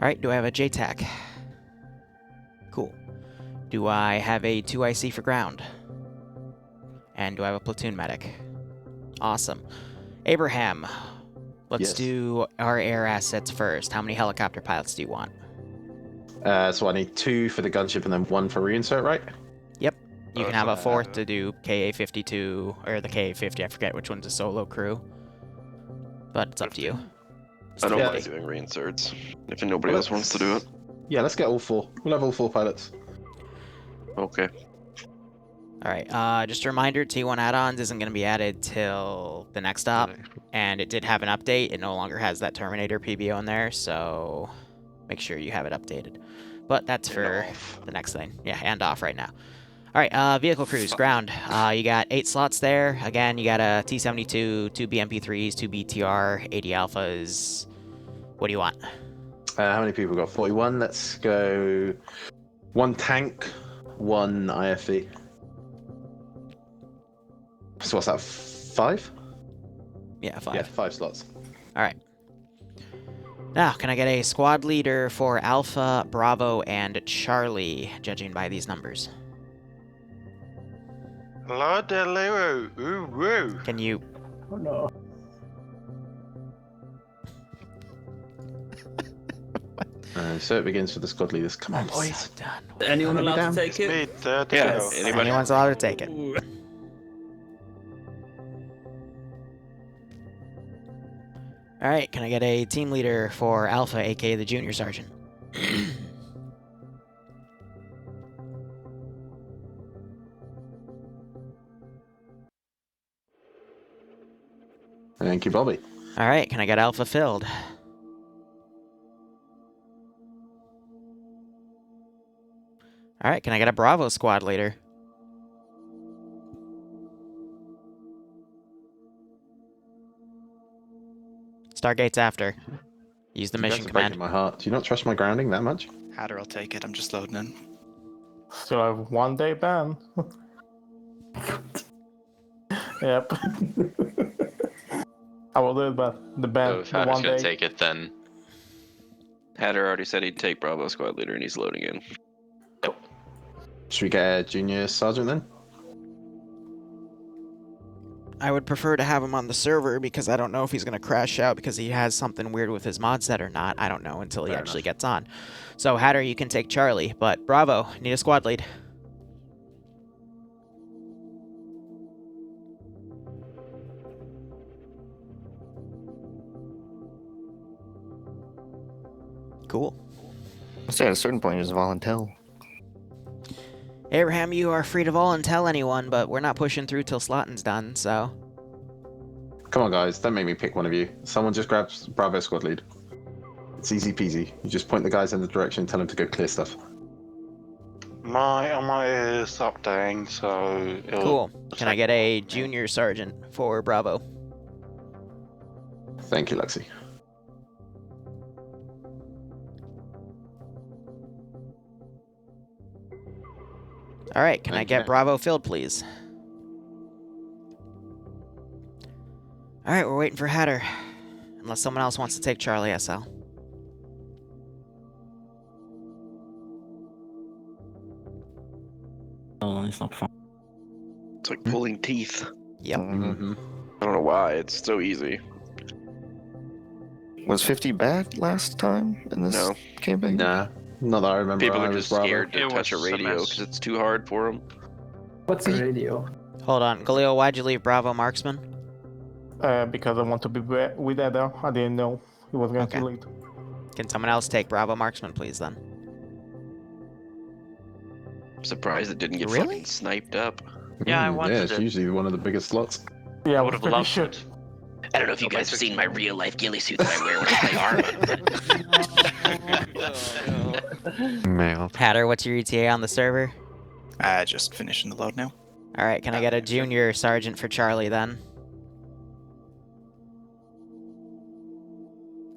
Alright, do I have a JTAC? Cool. Do I have a 2IC for ground? And do I have a platoon medic? Awesome. Abraham, let's do our air assets first. How many helicopter pilots do you want? So I need 2 for the gunship and then 1 for reinsert, right? Yep. You can have a 4th to do KA-52, or the KA-50, I forget which one's a solo crew. But it's up to you. I don't mind doing reinserts, if nobody else wants to do it. Yeah, let's get all 4. We'll have all 4 pilots. Okay. Alright, just a reminder, T1 add-ons isn't going to be added till the next stop, and it did have an update. It no longer has that Terminator PBO in there, so make sure you have it updated. But that's for the next thing. Yeah, hand off right now. Alright, vehicle crews, ground. You got 8 slots there. Again, you got a T-72, 2 BMP-3s, 2 BTR, 80 Alphas. What do you want? How many people got? 41. Let's go 1 tank, 1 IFV. So what's that, 5? Yeah, 5. Yeah, 5 slots. Alright. Now, can I get a squad leader for Alpha, Bravo, and Charlie, judging by these numbers? Hello there, Liru. Ooh, woo. Can you... Oh no. So it begins with the squad leaders. Come on, boys. So done. Anyone allowed to take it? Me, third Yes. go. Anybody? Anyone's allowed to take it. Ooh. Alright, can I get a team leader for Alpha, aka the junior sergeant? Thank you, Bobby. Alright, can I get Alpha filled? Alright, can I get a Bravo squad leader? Stargate's after. Use the mission command. My heart. Do you not trust my grounding that much? Hatter will take it. I'm just loading in. So I have 1 day ban. Yep. I will do it, but the ban. So if Hatter's 1 gonna day. take it, then Hatter already said he'd take Bravo squad leader and he's loading in. Should we get a junior sergeant then? I would prefer to have him on the server because I don't know if he's going to crash out because he has something weird with his mod set or not. I don't know until he actually gets on. So, Hatter, you can take Charlie, but Bravo, need a squad lead. Cool. So at a certain point, it's volunteer. Abraham, you are free to volunteer anyone, but we're not pushing through till slotting's done, so... Come on, guys. Don't make me pick one of you. Someone just grabs Bravo squad lead. It's easy peasy. You just point the guys in the direction and tell them to go clear stuff. My ears up down, so... Cool. Can I get a junior sergeant for Bravo? Thank you, Lexi. Alright, can I Thank get you. Bravo filled, please? Alright, we're waiting for Hatter. Unless someone else wants to take Charlie SL. Oh, it's not fun. It's like pulling teeth. Yep. Mm-hmm. I don't know why, it's so easy. Was 50 bad last time in this No. campaign? Nah, not that I remember. People I are was just Bravo. scared to It touch a was a radio mess. because it's too hard for them. What's the radio? Hold on. Galil, why'd you leave Bravo Marksman? Because I want to be with Eda. I didn't know he was going Okay. to lead. Can someone else take Bravo Marksman, please, then? I'm surprised it didn't get Really? fucking sniped up. Yeah, I Yeah, wanted it's it. usually one of the biggest slots. Yeah, I Would was have pretty loved sure. it. I don't know if you guys have seen my real life ghillie suit that I wear when I play Arma. Male. Hatter, what's your ETA on the server? Just finishing the load now. Alright, can I get a junior sergeant for Charlie, then?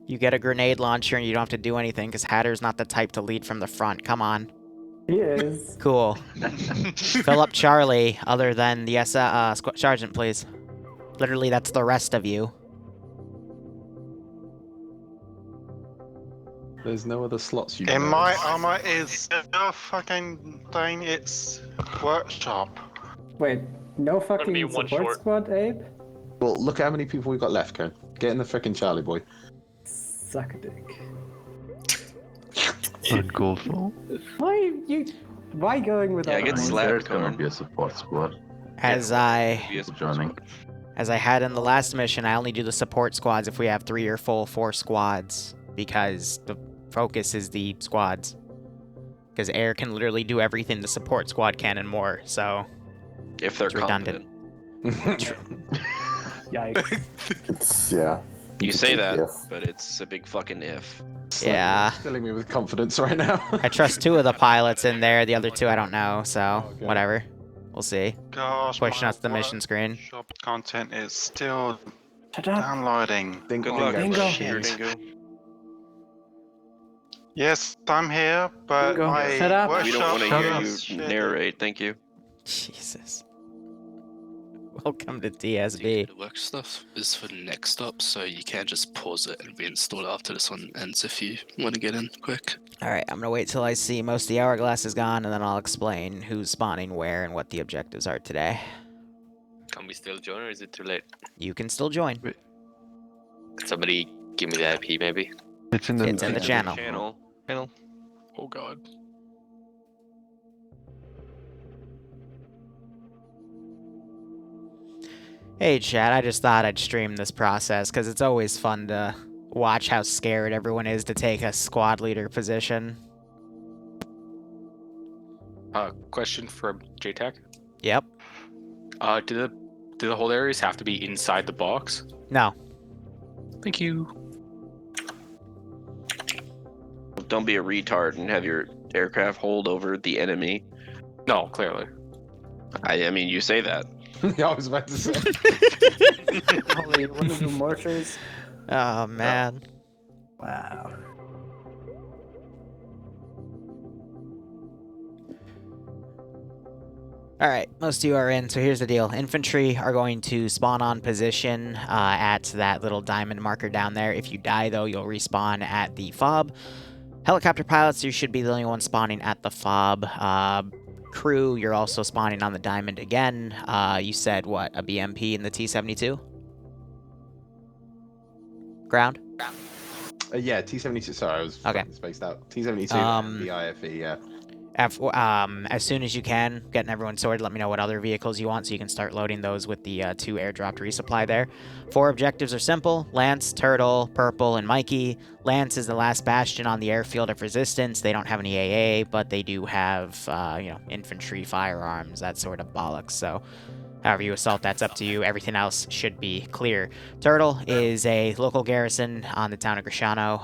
You get a grenade launcher and you don't have to do anything because Hatter's not the type to lead from the front. Come on. He is. Cool. Fill up Charlie, other than the sergeant, please. Literally, that's the rest of you. There's no other slots you In can my go. armor is still fucking thing. It's workshop. Wait, no be fucking one support short. squad, Abe? Well, look how many people we've got left, Ken. Get in the frickin' Charlie boy. Suck a dick. Uncalled for. Why going without? Yeah, get a slapped, There's gonna Corn. be a support squad. As Joining. As I had in the last mission, I only do the support squads if we have 3 or full 4 squads, because the focus is the squads. Because air can literally do everything the support squad can and more, so If they're it's redundant. Yikes. Yeah. You say that, Yes. but it's a big fucking if. Yeah. Filling me with confidence right now. I trust 2 of the pilots in there, the other 2 I don't know, so Okay. whatever. We'll see. Gosh, Pushing my us to the mission screen. workshop content is still Shut up. downloading. Good luck, Bingo. Bingo. Yes, I'm here, but Bingo. my Shut up. We don't workshop want to hear is you shitty. narrate, thank you. Jesus. Welcome to The TSB. work stuff is for the next stop, so you can't just pause it and reinstall it after this one ends if you want to get in quick. Alright, I'm gonna wait till I see most of the hourglass is gone, and then I'll explain who's spawning where and what the objectives are today. Can we still join, or is it too late? You can still join. Can somebody give me the IP, maybe? It's in the It's in the channel. Channel. Oh god. Hey chat, I just thought I'd stream this process, because it's always fun to watch how scared everyone is to take a squad leader position. Question from JTAC. Yep. Do the whole areas have to be inside the box? No. Thank you. Don't be a retard and have your aircraft hold over the enemy. No, clearly. I mean, you say that. Yeah, I was about to say. Holy, you want to do mortars? Oh, man. Wow. Alright, most of you are in, so here's the deal. Infantry are going to spawn on position at that little diamond marker down there. If you die, though, you'll respawn at the FOB. Helicopter pilots, you should be the only one spawning at the FOB. Crew, you're also spawning on the diamond again. You said, what, a BMP in the T-72? Ground? Yeah, T-72. Sorry, I was Okay. spaced out. T-72 and the IFE, yeah. As soon as you can, getting everyone sorted, let me know what other vehicles you want so you can start loading those with the 2 airdropped resupply there. 4 objectives are simple: Lance, Turtle, Purple, and Mikey. Lance is the last bastion on the airfield of resistance. They don't have any AA, but they do have, infantry, firearms, that sort of bollocks, so however you assault, that's up to you. Everything else should be clear. Turtle is a local garrison on the town of Grishano.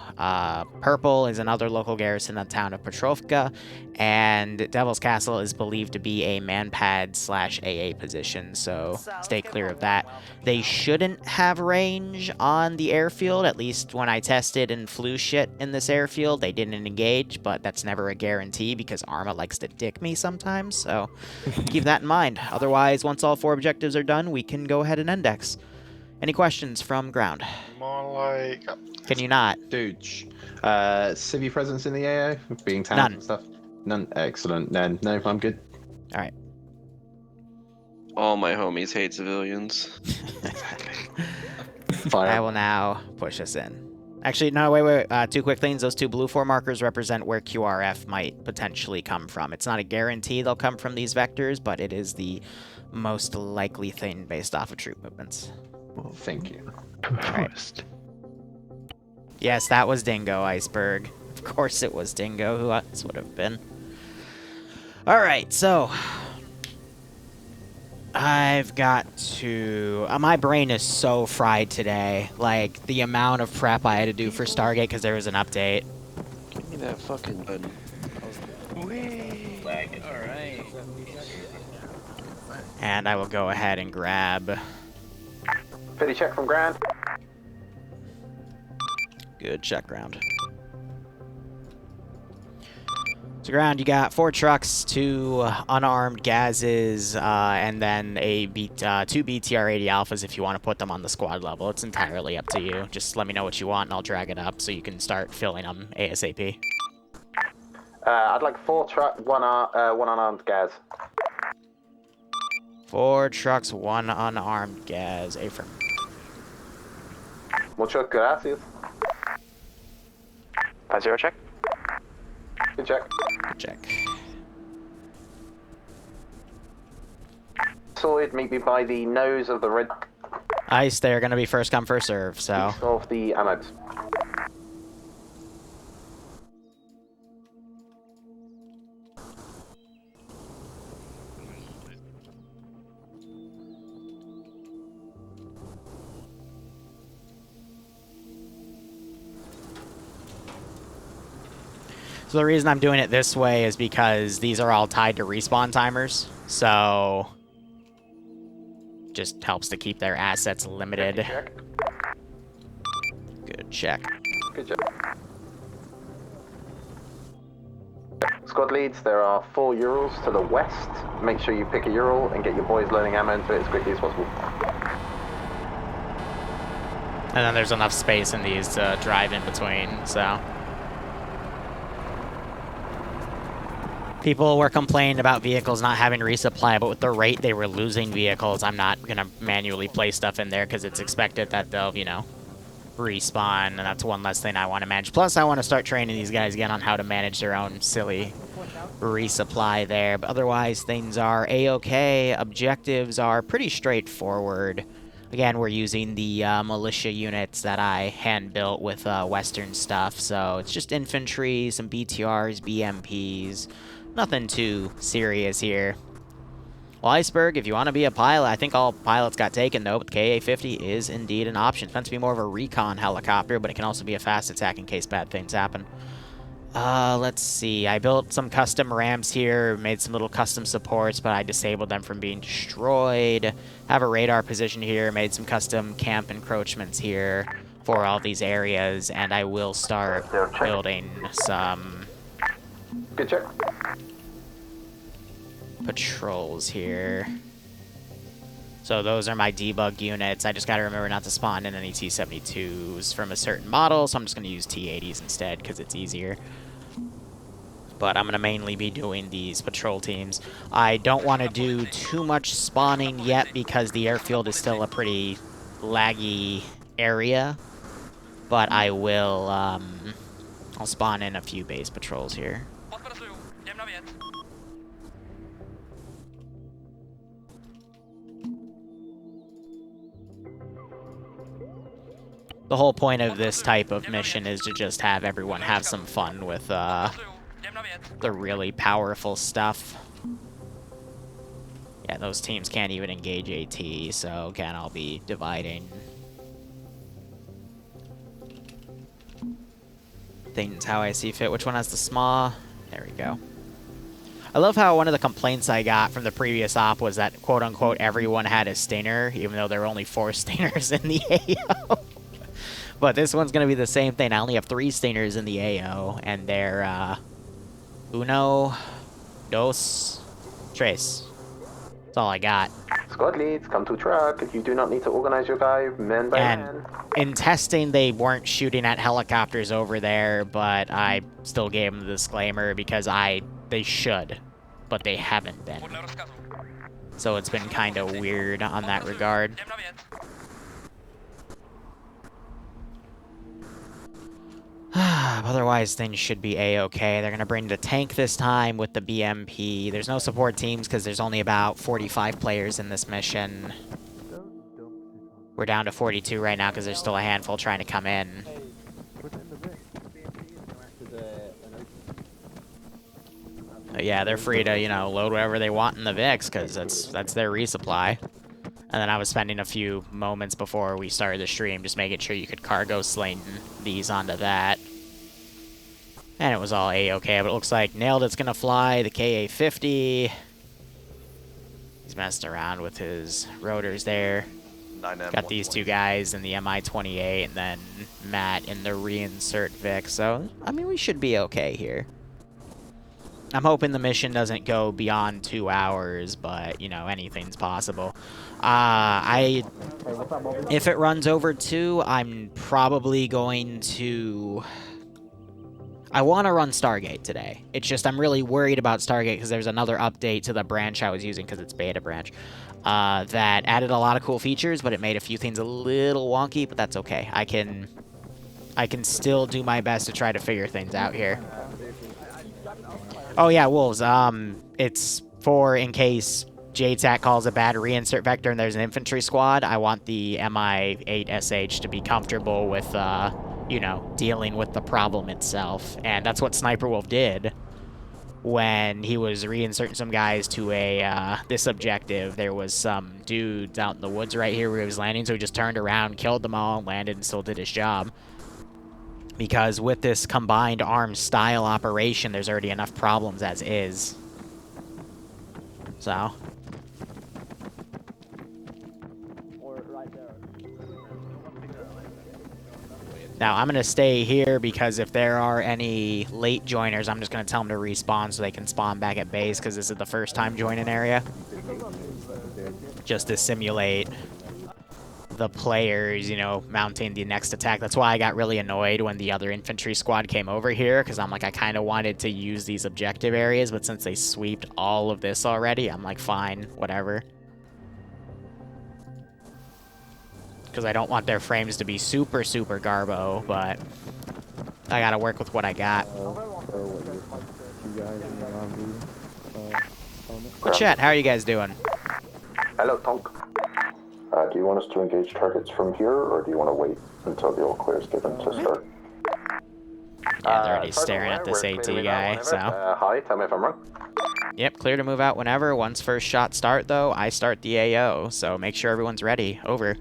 Purple is another local garrison on the town of Petrovka. And Devil's Castle is believed to be a manpad/AA position, so stay clear of that. They shouldn't have range on the airfield, at least when I tested and flew shit in this airfield. They didn't engage, but that's never a guarantee because Arma likes to dick me sometimes, so keep that in mind. Otherwise, once all 4 objectives are done, we can go ahead and index. Any questions from ground? More like Can you not? Dude, civvy presence in the AA? Being tanked None. and stuff? None. Excellent. Then, no, I'm good. Alright. All my homies hate civilians. Fire. I will now push us in. Actually, no, wait. 2 quick things. Those 2 blue 4 markers represent where QRF might potentially come from. It's not a guarantee they'll come from these vectors, but it is the most likely thing based off of troop movements. Well, thank you. First. Yes, that was Dingo Iceberg. Of course it was Dingo. Who else would have been? Alright, so I've got to... my brain is so fried today. Like, the amount of prep I had to do for Stargate because there was an update. Give me that fucking button. Alright. And I will go ahead and grab... Petty check from Grand. Good check round. So ground, you got 4 trucks, 2 unarmed gazes, and then two BTR-80 alphas if you want to put them on the squad level. It's entirely up to you. Just let me know what you want and I'll drag it up so you can start filling them ASAP. I'd like 4 truck, 1 unarmed gaz. 4 trucks, 1 unarmed gaz. Affirm. Muchas gracias. 5-0 check. Good check. Good check. Sorted, meet me by the nose of the red. Ice, they're going to be first come, first serve, so. East of the Ahmed. So the reason I'm doing it this way is because these are all tied to respawn timers, so just helps to keep their assets limited. Check. Good check. Good check. Squad leads, there are 4 Urals to the west. Make sure you pick a Ural and get your boys loading ammo into it as quickly as possible. And then there's enough space in these to drive in between, so. People were complaining about vehicles not having resupply, but with the rate they were losing vehicles, I'm not going to manually place stuff in there because it's expected that they'll, you know, respawn, and that's one less thing I want to manage. Plus, I want to start training these guys again on how to manage their own silly resupply there. But otherwise, things are A-okay. Objectives are pretty straightforward. Again, we're using the militia units that I hand-built with Western stuff, so it's just infantry, some BTRs, BMPs. Nothing too serious here. Well, Iceberg, if you want to be a pilot, I think all pilots got taken, though, but the KA-50 is indeed an option. It's meant to be more of a recon helicopter, but it can also be a fast attack in case bad things happen. Let's see. I built some custom rams here, made some little custom supports, but I disabled them from being destroyed. Have a radar position here, made some custom camp encroachments here for all these areas, and I will start building some... Good check. Patrols here. So those are my debug units. I just gotta remember not to spawn in any T-72s from a certain model, so I'm just gonna use T-80s instead because it's easier. But I'm gonna mainly be doing these patrol teams. I don't want to do too much spawning yet because the airfield is still a pretty laggy area. But I will, I'll spawn in a few base patrols here. The whole point of this type of mission is to just have everyone have some fun with the really powerful stuff. Yeah, those teams can't even engage AT, so again, I'll be dividing things how I see fit. Which one has the SMA? There we go. I love how one of the complaints I got from the previous op was that, quote-unquote, everyone had a stinger, even though there were only 4 stingers in the AO. But this one's going to be the same thing. I only have 3 stingers in the AO, and they're, uno, dos, tres. That's all I got. Squad leads, come to truck. If you do not need to organize your guy, man by man. In testing, they weren't shooting at helicopters over there, but I still gave them the disclaimer because they should, but they haven't been. So it's been kind of weird on that regard. Otherwise, things should be A-okay. They're going to bring the tank this time with the BMP. There's no support teams because there's only about 45 players in this mission. We're down to 42 right now because there's still a handful trying to come in. But yeah, they're free to, you know, load whatever they want in the VIX because that's their resupply. And then I was spending a few moments before we started the stream just making sure you could cargo sling these onto that. And it was all A-okay, but it looks like Nailed It's gonna fly, the KA-50. He's messing around with his rotors there. Got these 2 guys in the Mi-28 and then Matt in the reinsert Vic, so, I mean, we should be okay here. I'm hoping the mission doesn't go beyond 2 hours, but, you know, anything's possible. If it runs over 2, I'm probably going to... I want to run Stargate today. It's just I'm really worried about Stargate because there's another update to the branch I was using because it's beta branch that added a lot of cool features, but it made a few things a little wonky, but that's okay. I can still do my best to try to figure things out here. Oh yeah, wolves. It's for in case JTAC calls a bad reinsert vector and there's an infantry squad. I want the MI8SH to be comfortable with, you know, dealing with the problem itself. And that's what Sniper Wolf did when he was reinserting some guys to a this objective. There was some dudes out in the woods right here where he was landing, so he just turned around, killed them all, landed, and still did his job. Because with this combined arms style operation, there's already enough problems as is. So... Now, I'm going to stay here because if there are any late joiners, I'm just going to tell them to respawn so they can spawn back at base because this is the first time joining area. Just to simulate the players, you know, mounting the next attack. That's why I got really annoyed when the other infantry squad came over here because I'm like, I kind of wanted to use these objective areas, but since they sweeped all of this already, I'm like, fine, whatever. Because I don't want their frames to be super, super garbo, but I gotta work with what I got. Chat, how are you guys doing? Hello, Tonk. Do you want us to engage targets from here, or do you want to wait until the all clear is given to start? Yeah, they're already staring at this AT guy, so... Hi, tell me if I'm wrong. Yep, clear to move out whenever. Once first shot start, though, I start the AO, so make sure everyone's ready. Over.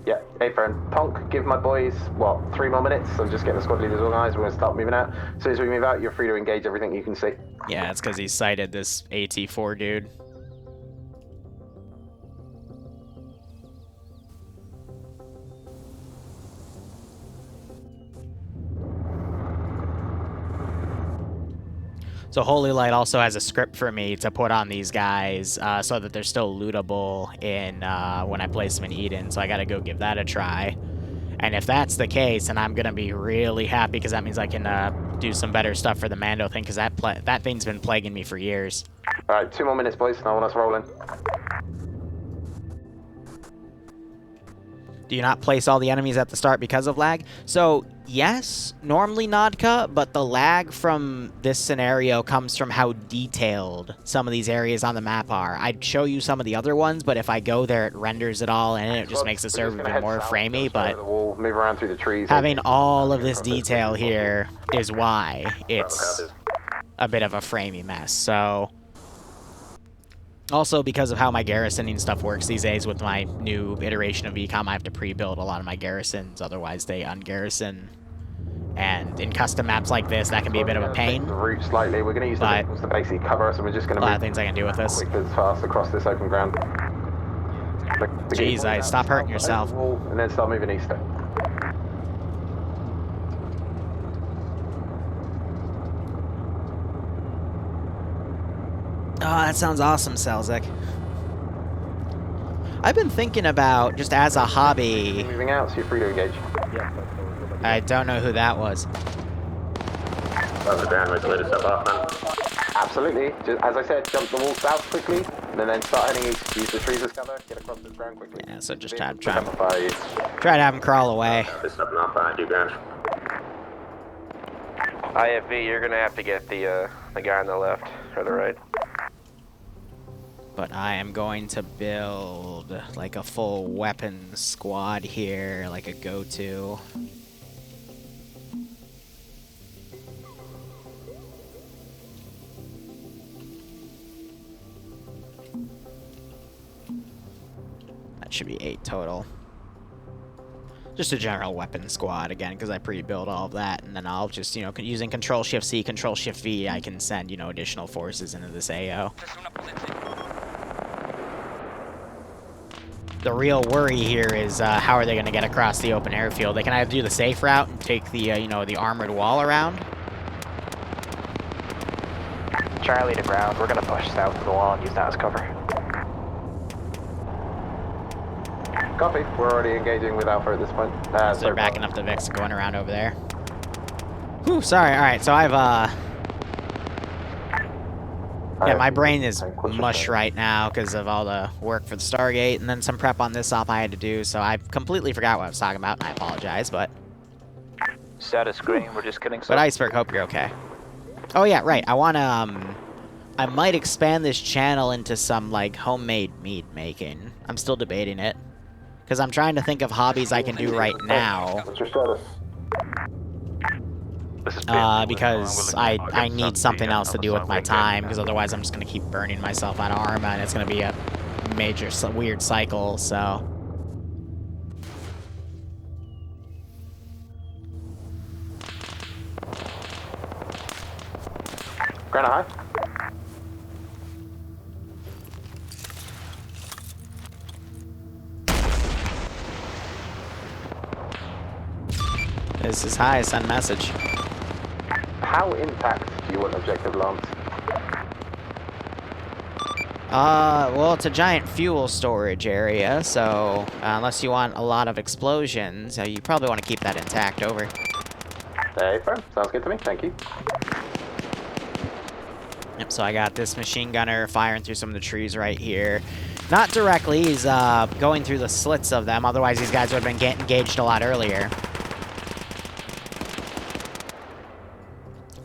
Yeah, hey friend, Tonk, give my boys, what, 3 more minutes? I'm just getting the squad leaders organized, we're going to start moving out. As soon as we move out, you're free to engage everything you can see. Yeah, it's because he sighted this AT4 dude. So Holy Light also has a script for me to put on these guys so that they're still lootable in when I place them in Eden. So I got to go give that a try. And if that's the case, then I'm going to be really happy because that means I can do some better stuff for the Mando thing because that thing's been plaguing me for years. All right, 2 more minutes, boys. I want us rolling. Do you not place all the enemies at the start because of lag? So, yes, normally Nodka, but the lag from this scenario comes from how detailed some of these areas on the map are. I'd show you some of the other ones, but if I go there, it renders it all, and it just makes the server even more framey, but Move around through the trees. having all of this detail here is why it's a bit of a framey mess, so... Also, because of how my garrisoning stuff works these days with my new iteration of VCOM, I have to pre-build a lot of my garrisons, otherwise they ungarrison. And in custom maps like this, that can be a bit of a pain. The route slightly. We're going to use the vehicles to basically cover us, and we're just going to a lot of things I can do with this. Quick as fast across this open ground. Jeez, stop hurting yourself. And then start moving east. Oh, that sounds awesome, Selzik. I've been thinking about, just as a hobby... Moving out, so you're free to engage. I don't know who that was. That's the ground, let's let us up, man. Absolutely. Just, as I said, jump the wall south quickly, and then start heading east. Use the trees as cover, get across this ground quickly. Yeah, so just try to have him crawl away. This up now, behind you, ground. IFV, you're gonna have to get the guy on the left or the right. But I am going to build like a full weapon squad here, like a go-to. That should be 8 total. Just a general weapon squad again, because I pre-built all of that, and then I'll just, you know, using Control-Shift-C, Control-Shift-V, I can send, you know, additional forces into this AO. The real worry here is how are they going to get across the open airfield? They can either do the safe route and take the, you know, the armored wall around. Charlie to ground. We're gonna push south of the wall and use that as cover. Copy. We're already engaging with Alpha at this point. So they're backing up the Vix and going around over there. Whew, sorry. Alright, so I've, yeah, my brain is mush right now because of all the work for the Stargate and then some prep on this op I had to do, so I completely forgot what I was talking about, and I apologize, but... Status green, we're just kidding. But Iceberg, hope you're okay. Oh yeah, right, I wanna, I might expand this channel into some, like, homemade meat making. I'm still debating it. Because I'm trying to think of hobbies I can do right now. What's your status? Because I need something else to do with my time, because otherwise I'm just going to keep burning myself out of Arma, and it's going to be a major weird cycle, so... Granite high. This is high, send message. How intact do you want objective lamps? Well, it's a giant fuel storage area, so unless you want a lot of explosions, you probably want to keep that intact, over. Hey, firm. Sounds good to me, thank you. Yep, so I got this machine gunner firing through some of the trees right here. Not directly, he's going through the slits of them, otherwise these guys would have been engaged a lot earlier.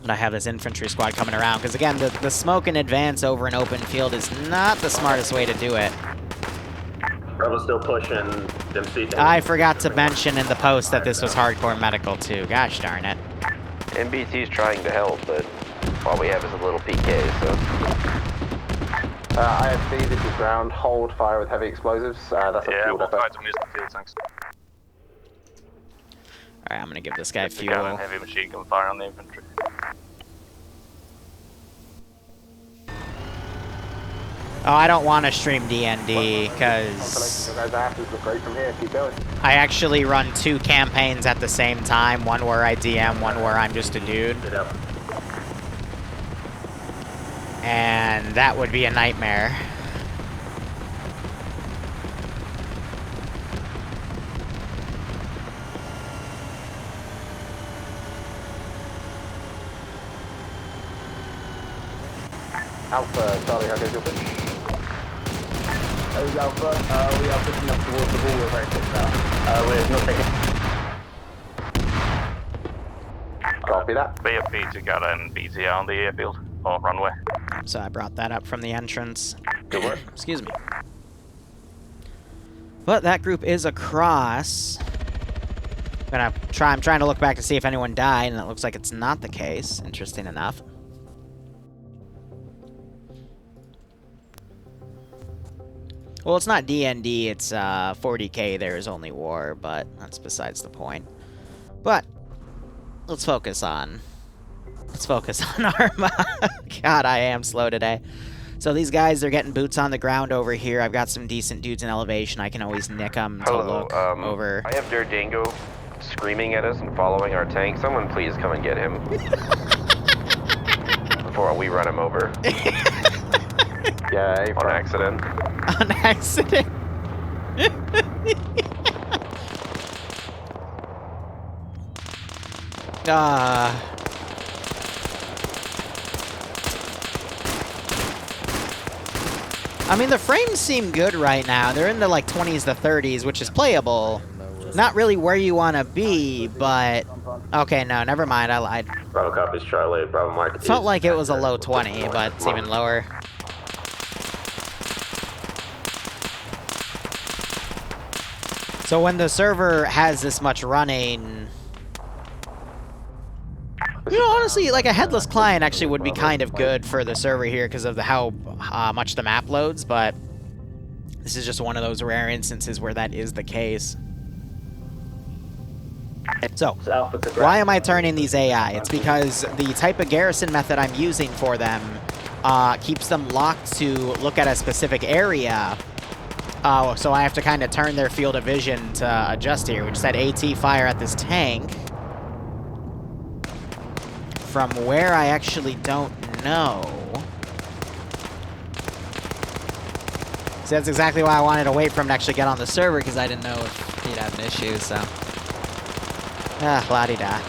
But I have this infantry squad coming around, because again, the smoke in advance over an open field is not the smartest way to do it. Rebel's still pushing them seat. I forgot to mention in the post that this was hardcore medical too, gosh darn it. MBT's trying to help, but all we have is a little PK, so... IFC, this is ground. Hold fire with heavy explosives. That's a fuel depot. Alright, I'm gonna give this guy fuel. Heavy machine gun fire on the infantry. Oh, I don't want to stream DND, because I actually run 2 campaigns at the same time, one where I DM, one where I'm just a dude. And that would be a nightmare. Alpha, Charlie, how goes your pitch? Alpha, we are pushing up towards the wall, we're very close now. We're not taking... Copy that. BFP to got an BTR on the airfield, or runway. So I brought that up from the entrance. Good work. Excuse me. But that group is across. I'm trying to look back to see if anyone died, and it looks like it's not the case. Interesting enough. Well, it's not DND, it's 40k, there is only war, but that's besides the point. But, let's focus on Arma. God, I am slow today. So these guys, they're getting boots on the ground over here. I've got some decent dudes in elevation. I can always nick them to look over. I have Dirdango screaming at us and following our tank. Someone please come and get him. Before we run him over. Yeah, on accident. On accident? I mean, the frames seem good right now. They're in the, like, 20s to 30s, which is playable. Not really where you want to be, but... Okay, no, never mind, I lied. Bravo copies, Charlie, Bravo Mark. Felt like it was a low 20, but it's even lower. So when the server has this much running... You know, honestly, like a headless client actually would be kind of good for the server here because of how much the map loads, but this is just one of those rare instances where that is the case. So, why am I turning these AI? It's because the type of garrison method I'm using for them keeps them locked to look at a specific area. So I have to kind of turn their field of vision to adjust here. We just had AT fire at this tank. From where I actually don't know. See, that's exactly why I wanted to wait for him to actually get on the server, because I didn't know if he'd have an issue, so... Ah, la-di-da.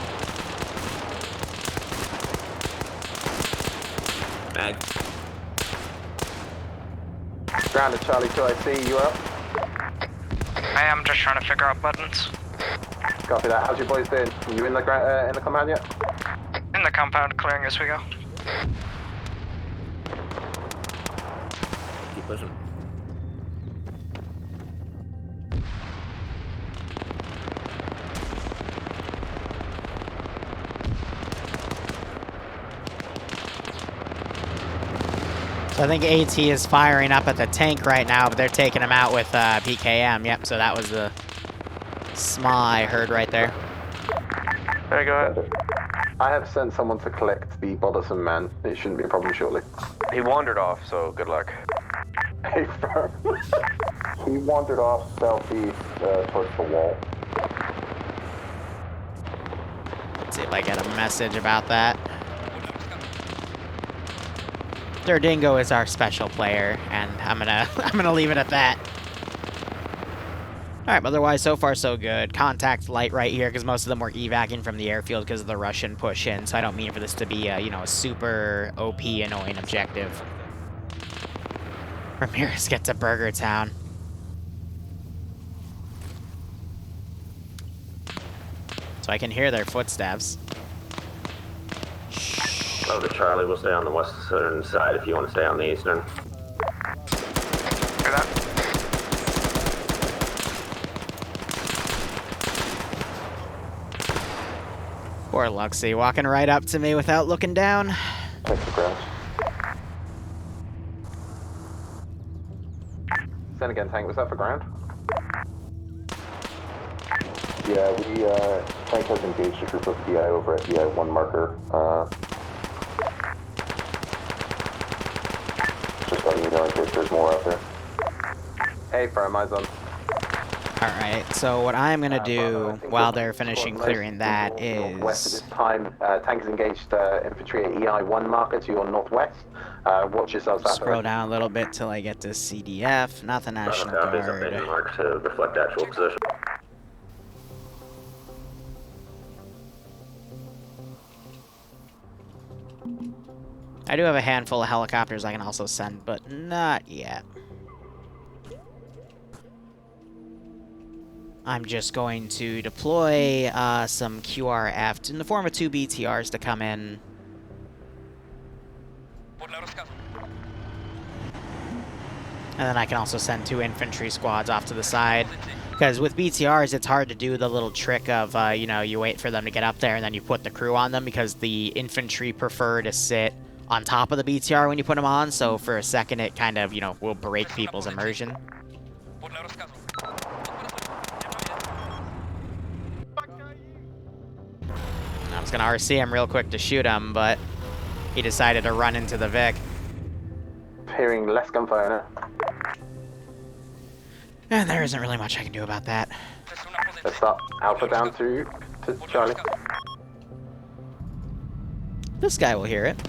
Mag. Grounded Charlie 2, I see you up. I am just trying to figure out buttons. Copy that. How's your boys doing? Are you in the compound yet? In the compound, clearing as we go. Keep pushing. So I think AT is firing up at the tank right now, but they're taking him out with PKM. Yep, so that was the SMA I heard right there. There you go. I have sent someone to collect the bothersome man. It shouldn't be a problem shortly. He wandered off, so good luck. Hey, firm. He wandered off southeast towards the wall. Let's see if I get a message about that. Dingo is our special player, and I'm gonna leave it at that. Alright, but otherwise, so far so good. Contact light right here, because most of them were evacing from the airfield because of the Russian push-in, so I don't mean for this to be a, you know, a super OP annoying objective. Ramirez gets to Burger Town. So I can hear their footsteps. Over Charlie, we'll stay on the western side if you want to stay on the eastern. Hear that? Poor Luxie, walking right up to me without looking down. Thanks for ground. Then again, Tank, was that for ground? Yeah, Tank has engaged a group of DI over at DI 1 marker. Just letting you know in case there's more out there. Hey, firm, eyes on. Alright, so what I'm gonna do while they're finishing clearing that West at is... this time, Tank has engaged infantry at EI 1 marker to your northwest. Watch yourselves out. Scroll down a little bit till I get to CDF, not the National Guard. Mark to reflect actual position. I do have a handful of helicopters I can also send, but not yet. I'm just going to deploy some QRF in the form of 2 BTRs to come in. And then I can also send 2 infantry squads off to the side. Because with BTRs, it's hard to do the little trick of, you know, you wait for them to get up there and then you put the crew on them, because the infantry prefer to sit on top of the BTR when you put them on, so for a second it kind of, you know, will break people's immersion. I was gonna RC him real quick to shoot him, but he decided to run into the Vic. Hearing less gunfire now. And there isn't really much I can do about that. Let's start Alpha down to Charlie. This guy will hear it.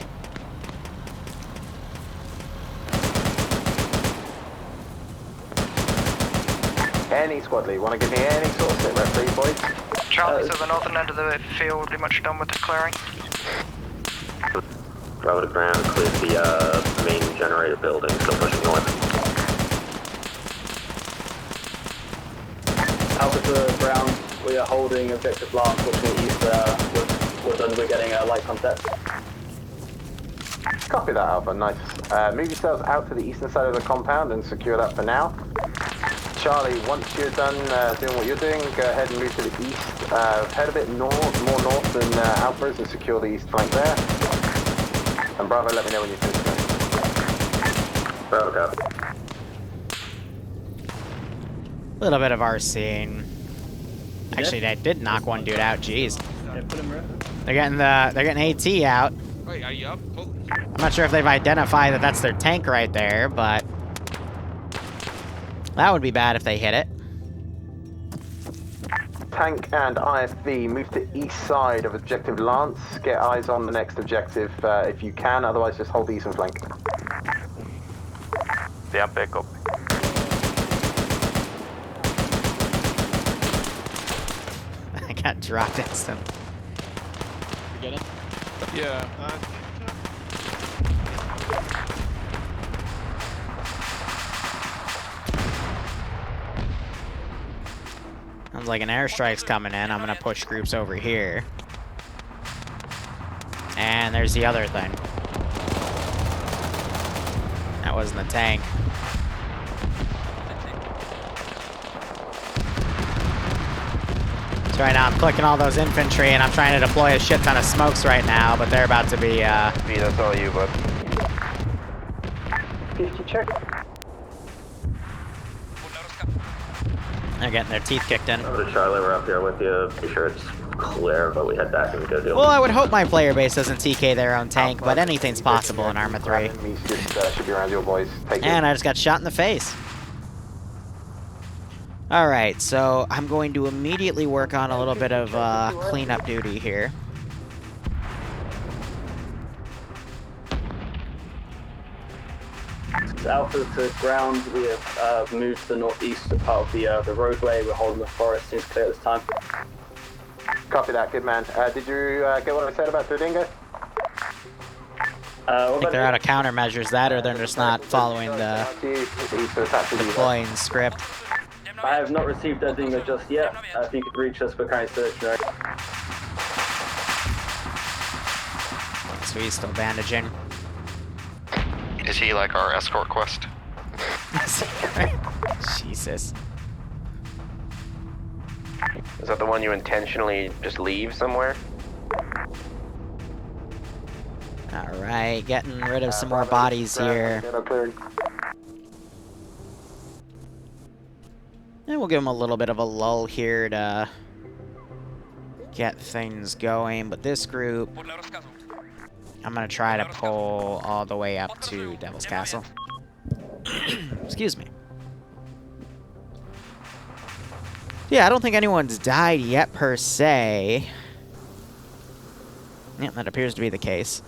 Any squad lead, want to give me any sort of sit rep, please, boys? Charlie, so the northern end of the field will be much done with the clearing. Bravo to ground, clear the main generator building, still pushing north. Alpha to ground, we are holding objective last, pushing east, we're done, we're getting a light contact. Copy that, Alpha, nice. Move yourselves out to the eastern side of the compound and secure that for now. Charlie, once you're done doing what you're doing, go ahead and move to the east. Head a bit more north than Alpha's and secure the east flank there. And Bravo, let me know when you finish. Bravo, copy. A little bit of RCing. Actually, they did knock one dude out. Jeez. Yeah, put him right. They're getting AT out. Wait, are you up? I'm not sure if they've identified that that's their tank right there, but that would be bad if they hit it. Tank and IFV move to east side of objective Lance. Get eyes on the next objective if you can, otherwise just hold the eastern flank. Yeah, back up. I got dropped instantly. You get him? Yeah. Sounds like an airstrike's coming in. I'm gonna push groups over here. And there's the other thing. That wasn't the tank. So right now I'm clicking all those infantry and I'm trying to deploy a shit ton of smokes right now, but they're about to be, B, that's all you, bud. 50 check. They're getting their teeth kicked in. Over to Charlie, we're up here with you. Be sure it's clear, but we head back and go deal. Well, I would hope my player base doesn't TK their own tank, but anything's possible in Arma 3. Should be around your boys. Take And I just got shot in the face. Alright, so I'm going to immediately work on a little bit of cleanup duty here. Alpha to ground, we have moved to the northeast part of the roadway. We're holding the forest, seems clear this time. Copy that, good man. Did you get what I said about the dingo? I think they're out of countermeasures, that, or they're just not following the deploying script. I have not received that dingo just yet. If you could reach us, we're currently searching. So he's still bandaging. Is he like our escort quest? Jesus. Is that the one you intentionally just leave somewhere? Alright, getting rid of some more bodies here. And we'll give him a little bit of a lull here to get things going, but this group, I'm gonna try to pull all the way up to Devil's Castle. Excuse me. Yeah, I don't think anyone's died yet, per se. Yeah, that appears to be the case.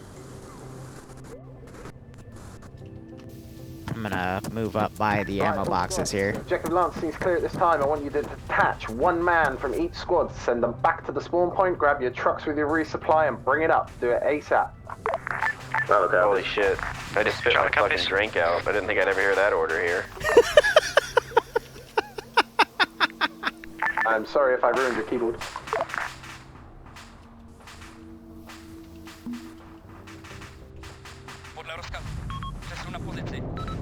I'm gonna move up by the ammo boxes here. Objective Lance seems clear at this time. I want you to detach one man from each squad, send them back to the spawn point, grab your trucks with your resupply, and bring it up. Do it ASAP. Oh, okay. Holy shit. I just spit my fucking drink out. I didn't think I'd ever hear that order here. I'm sorry if I ruined your keyboard.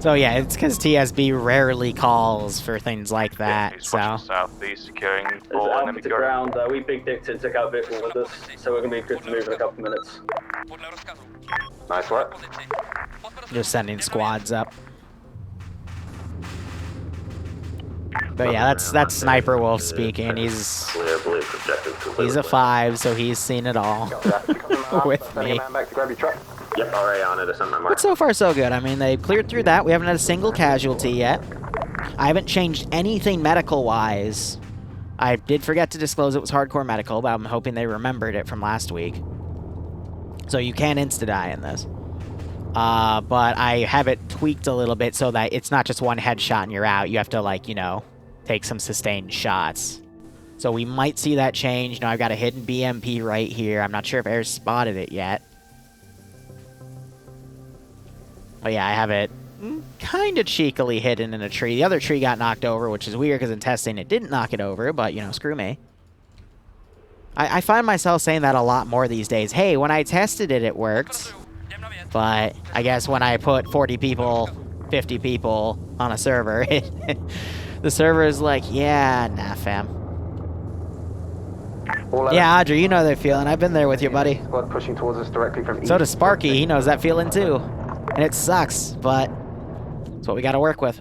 So yeah, it's because TSB rarely calls for things like that, so... Southeast, securing all enemy ground. We big dicked and took our vehicle with us, so we're gonna be good to move in a couple minutes. Nice work. Just sending squads up. But yeah, that's Sniper Wolf speaking. He's a 5, so he's seen it all with me. Back to grab your truck. Yep, already on it. It's on my mark. But so far so good. I mean, they cleared through that. We haven't had a single casualty yet. I haven't changed anything medical-wise. I did forget to disclose it was hardcore medical, but I'm hoping they remembered it from last week. So you can insta-die in this. But I have it tweaked a little bit so that it's not just one headshot and you're out. You have to, like, you know, take some sustained shots. So we might see that change. Now I've got a hidden BMP right here. I'm not sure if Air's spotted it yet. But yeah, I have it kind of cheekily hidden in a tree. The other tree got knocked over, which is weird because in testing it didn't knock it over, but, you know, screw me. I find myself saying that a lot more these days. Hey, when I tested it, it worked. But I guess when I put 40 people, 50 people on a server, the server is like, yeah, nah, fam. Yeah, Audrey, you know that feeling. I've been there with you, buddy. Pushing towards us directly from so does Sparky. He knows that feeling, too. And it sucks, but it's what we gotta work with.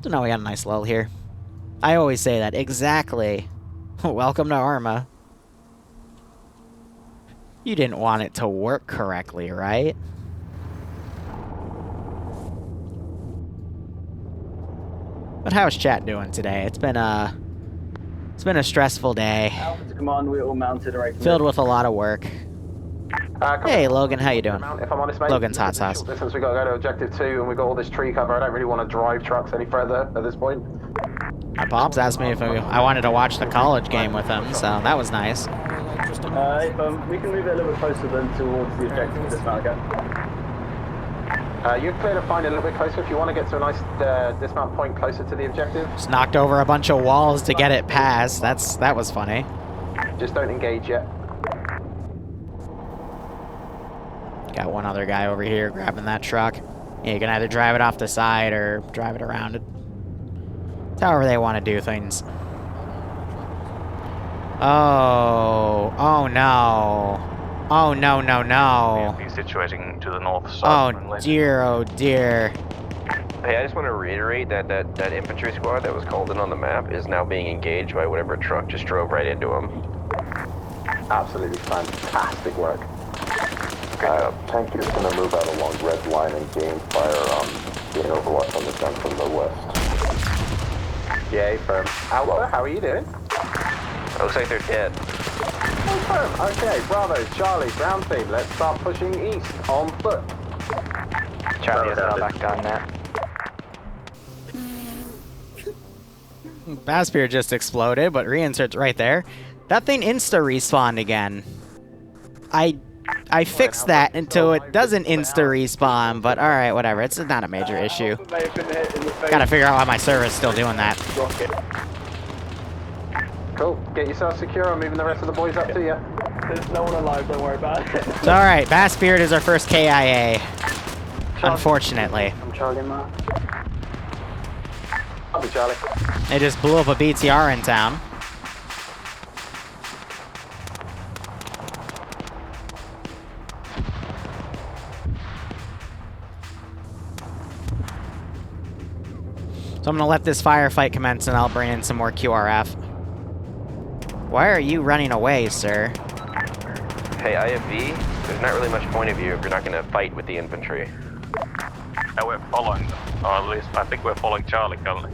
So now we got a nice lull here. I always say that. Exactly. Welcome to Arma. You didn't want it to work correctly, right? But how's chat doing today? It's been a stressful day. Alpha to command, we're all mounted right. Filled with a lot of work. Hey, Logan, how you doing? If I'm honest, mate, Logan's hot sauce. Since we got to go to objective 2 and we got all this tree cover, I don't really want to drive trucks any further at this point. My pops asked me if I wanted to watch the college game with him, so that was nice. We can move it a little bit closer than towards the objective at this mount again. You're clear to find it a little bit closer if you want to get to a nice dismount point closer to the objective. Just knocked over a bunch of walls to get it past. That was funny. Just don't engage yet. Got one other guy over here grabbing that truck. Yeah, you can either drive it off the side or drive it around it. It's however they want to do things. Oh no. Oh no. Be situating to the north Oh side. dear, oh dear. Hey, I just want to reiterate that infantry squad that was called in on the map is now being engaged by whatever truck just drove right into them. Absolutely fantastic work. Tank is going to move out along red line and gain fire in overwatch on the gun from the west. Yay, firm. Alpha, how are you doing? Looks like they're dead. Oh, firm. Okay, Bravo, Charlie, ground team, let's start pushing east on foot. Charlie is now back down there. Baspier just exploded, but reinsert's right there. That thing insta-respawned again. I fixed that until it doesn't insta-respawn, but alright, whatever. It's not a major issue. Gotta figure out why my server's still doing that. Cool. Get yourself secure. I'm moving the rest of the boys up to you. There's no one alive, don't worry about it. It's alright. Baspirit is our first KIA. Unfortunately. I'm Charlie Mark. I'll be Charlie. They just blew up a BTR in town. So I'm gonna let this firefight commence and I'll bring in some more QRF. Why are you running away, sir? Hey, IFV, there's not really much point of view if you're not going to fight with the infantry. Now we're following them, or at least I think we're following Charlie currently.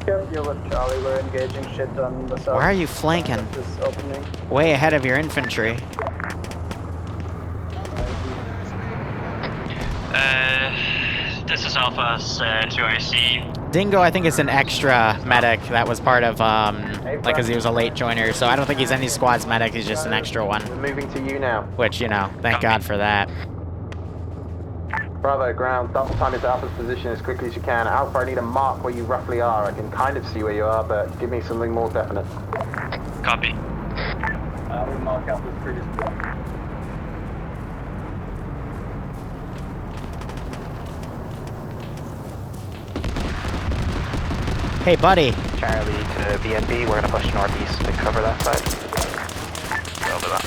Yep, you're with Charlie. We're engaging shit on the south. Why are you flanking? This opening. Way ahead of your infantry. This is Alpha 2IC. Dingo, I think, is an extra medic that was part of, like, because he was a late joiner, so I don't think he's any squad's medic, he's just an extra one. We're moving to you now. Which, you know, thank God for that. Bravo, ground. Double time into Alpha's position as quickly as you can. Alpha, I need a mark where you roughly are. I can kind of see where you are, but give me something more definite. Copy. We mark Alpha's previous. Hey, buddy. Charlie to BNB, we're gonna push northeast to cover that side. I'll do that.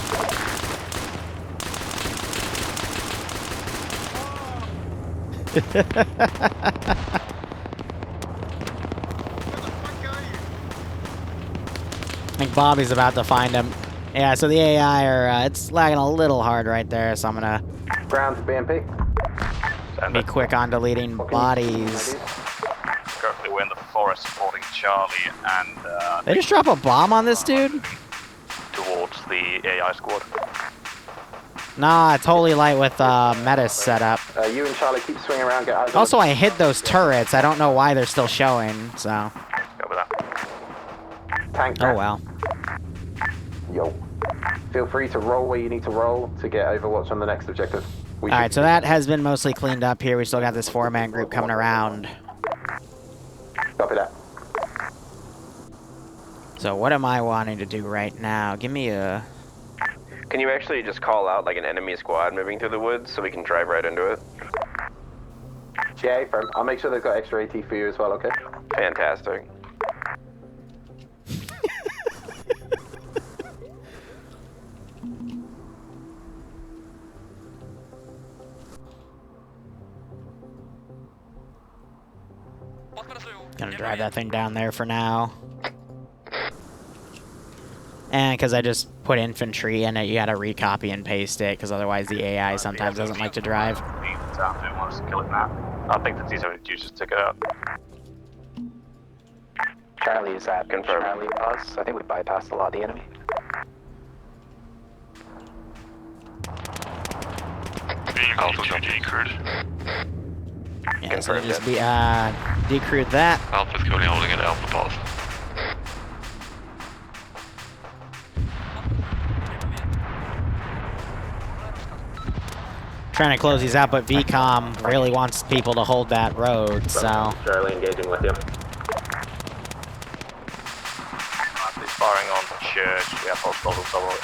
I think Bobby's about to find him. Yeah, so the AI are, it's lagging a little hard right there, so I'm gonna Ground to BMP. be quick on deleting bodies. Currently we're in the forest supporting Charlie and They just drop a bomb on this dude? towards the AI squad. Nah, it's Holy Light with Metis set up. You and Charlie keep swinging around, get eyes on Also, I hit those turrets. I don't know why they're still showing, so. Go with that. tank. Oh well. Yo. Feel free to roll where you need to roll to get Overwatch on the next objective. Alright, so that has been mostly cleaned up here. We still got this 4-man group coming around. Copy that. So what am I wanting to do right now? Give me a... Can you actually just call out like an enemy squad moving through the woods so we can drive right into it? GA, firm. I'll make sure they've got extra AT for you as well, okay? Fantastic. Gonna drive that thing down there for now. And because I just put infantry in it, you gotta recopy and paste it, because otherwise the AI sometimes doesn't like to drive. They want us to kill it now. I think the T-72 just took it out. Charlie is at Confirm. Charlie us. I think we bypassed a lot of the enemy. Alpha decrewed. Yeah, so just be decrewed that. Alpha's currently holding an Alpha pulse. Trying to close these out, but VCOM really wants people to hold that road, so. Charlie engaging with you. He's firing on church. We have hostiles on top of it.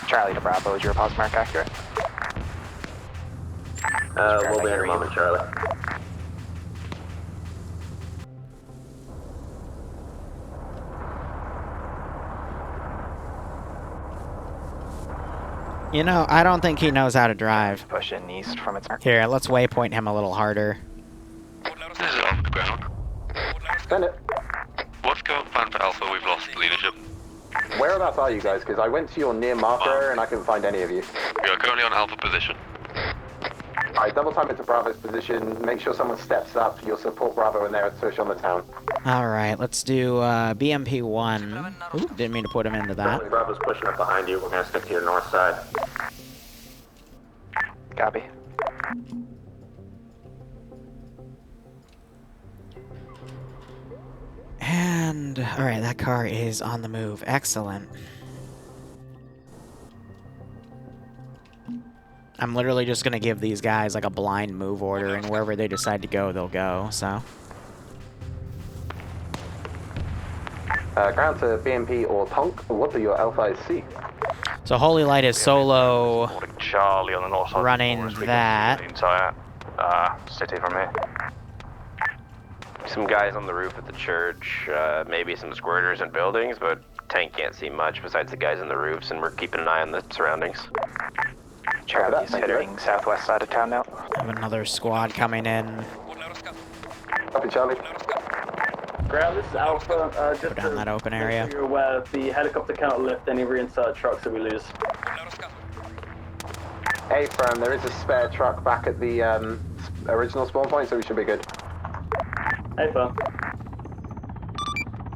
Charlie to Bravo, is your pause mark accurate? We'll be in a moment, Charlie. You know, I don't think he knows how to drive. Push in east from its mark. Here, let's waypoint him a little harder. This is off the ground. Send it. What's going plan for Alpha? We've lost leadership. Whereabouts are you guys? Because I went to your near marker and I couldn't find any of you. We are currently on Alpha position. Alright, double time into Bravo's position. Make sure someone steps up. You'll support Bravo in their push on the town. Alright, let's do BMP1. Ooh, didn't mean to put him into that. Bravo's pushing up behind you. We're going to stick to your north side. Copy. And, alright, that car is on the move. Excellent. I'm literally just gonna give these guys like a blind move order, and wherever they decide to go, they'll go, so. Ground to BMP or Tonk. What do your Alpha see? So Holy Light is solo Charlie on the north side. running that. The entire city from here. Some guys on the roof at the church, maybe some squirters in buildings, but tank can't see much besides the guys on the roofs, and we're keeping an eye on the surroundings. Charlie's heading southwest side of town now. Have another squad coming in. Copy, Charlie. Ground, this is Alpha. Just Go down that open area. So you're aware, the helicopter cannot lift any reinsert trucks that we lose. Hey, firm, there is a spare truck back at the original spawn point, so we should be good. Hey, firm.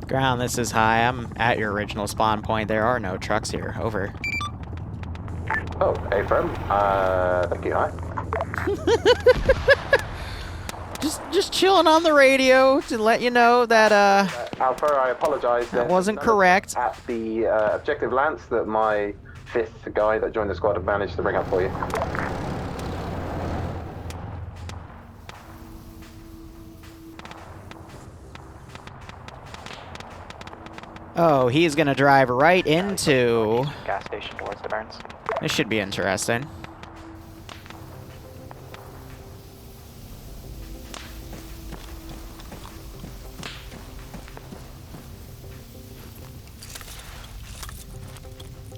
Ground, this is high. I'm at your original spawn point. There are no trucks here. Over. Oh, hey, firm. Thank you, hi. Just chilling on the radio to let you know that Alpha, I apologize. that wasn't correct. At the objective Lance that my 5th guy that joined the squad have managed to bring up for you. Oh, he's gonna drive right into. Gas station towards the Burns. This should be interesting.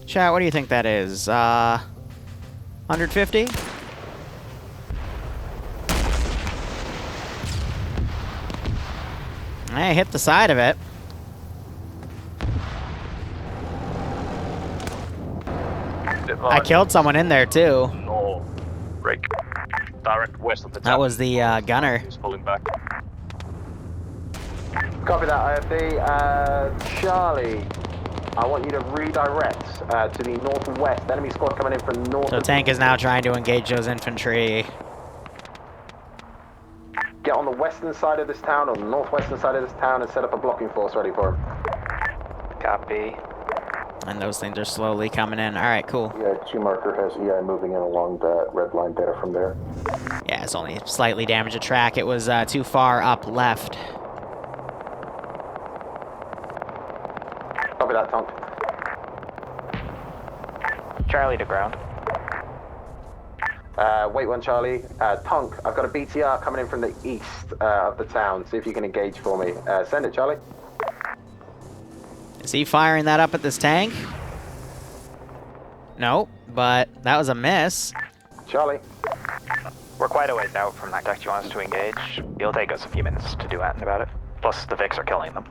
Chat, what do you think that is? 150? I hit the side of it. I killed someone in there too. No, break. Direct west of the town. That was the gunner. He's pulling back. Copy that, IFD. Charlie, I want you to redirect to the northwest. Enemy squad coming in from north. So tank is now trying to engage those infantry. Get on the western side of this town or the northwestern side of this town and set up a blocking force ready for him. Copy. And those things are slowly coming in. All right, cool. Yeah, Q marker has EI moving in along that red line data from there. Yeah, it's only slightly damaged the track. It was too far up left. Copy that, Tonk. Charlie to ground. Wait one, Charlie. Tonk, I've got a BTR coming in from the east of the town. See if you can engage for me. Send it, Charlie. Is he firing that up at this tank? Nope, but that was a miss. Charlie. We're quite a ways out from that tech you want us to engage. It'll take us a few minutes to do anything about it. Plus, the Vics are killing them.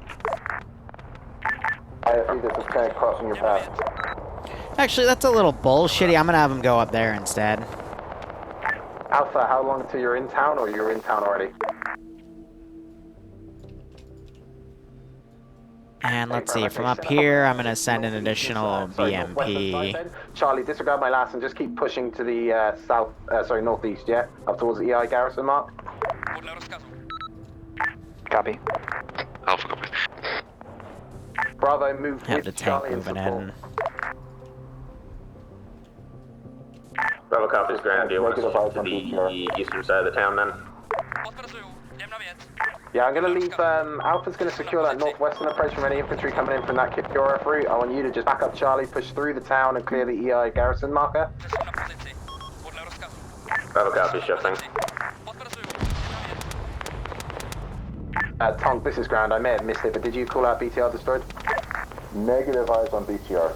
IFE, this is tank crossing your path. Actually, that's a little bullshitty. I'm gonna have him go up there instead. Alpha, how long till you're in town, or you're in town already? And let's see, from up here, I'm going to send an additional BMP. Charlie, disregard my last and just keep pushing to the northeast, yeah? Up towards the EI garrison mark. Copy. Alpha copy. Bravo, move Have the with tank Charlie and moving support. in. Bravo copies, Grand. Do you want to Negative eyes to on the BTR. eastern side of the town then? Yeah, I'm going to leave, Alpha's going to secure that northwestern approach from any infantry coming in from that Kipura route. I want you to just back up Charlie, push through the town and clear the EI garrison marker. Bravo copies, shifting. Tonk, this is Ground. I may have missed it, but did you call out BTR destroyed? Negative eyes on BTR.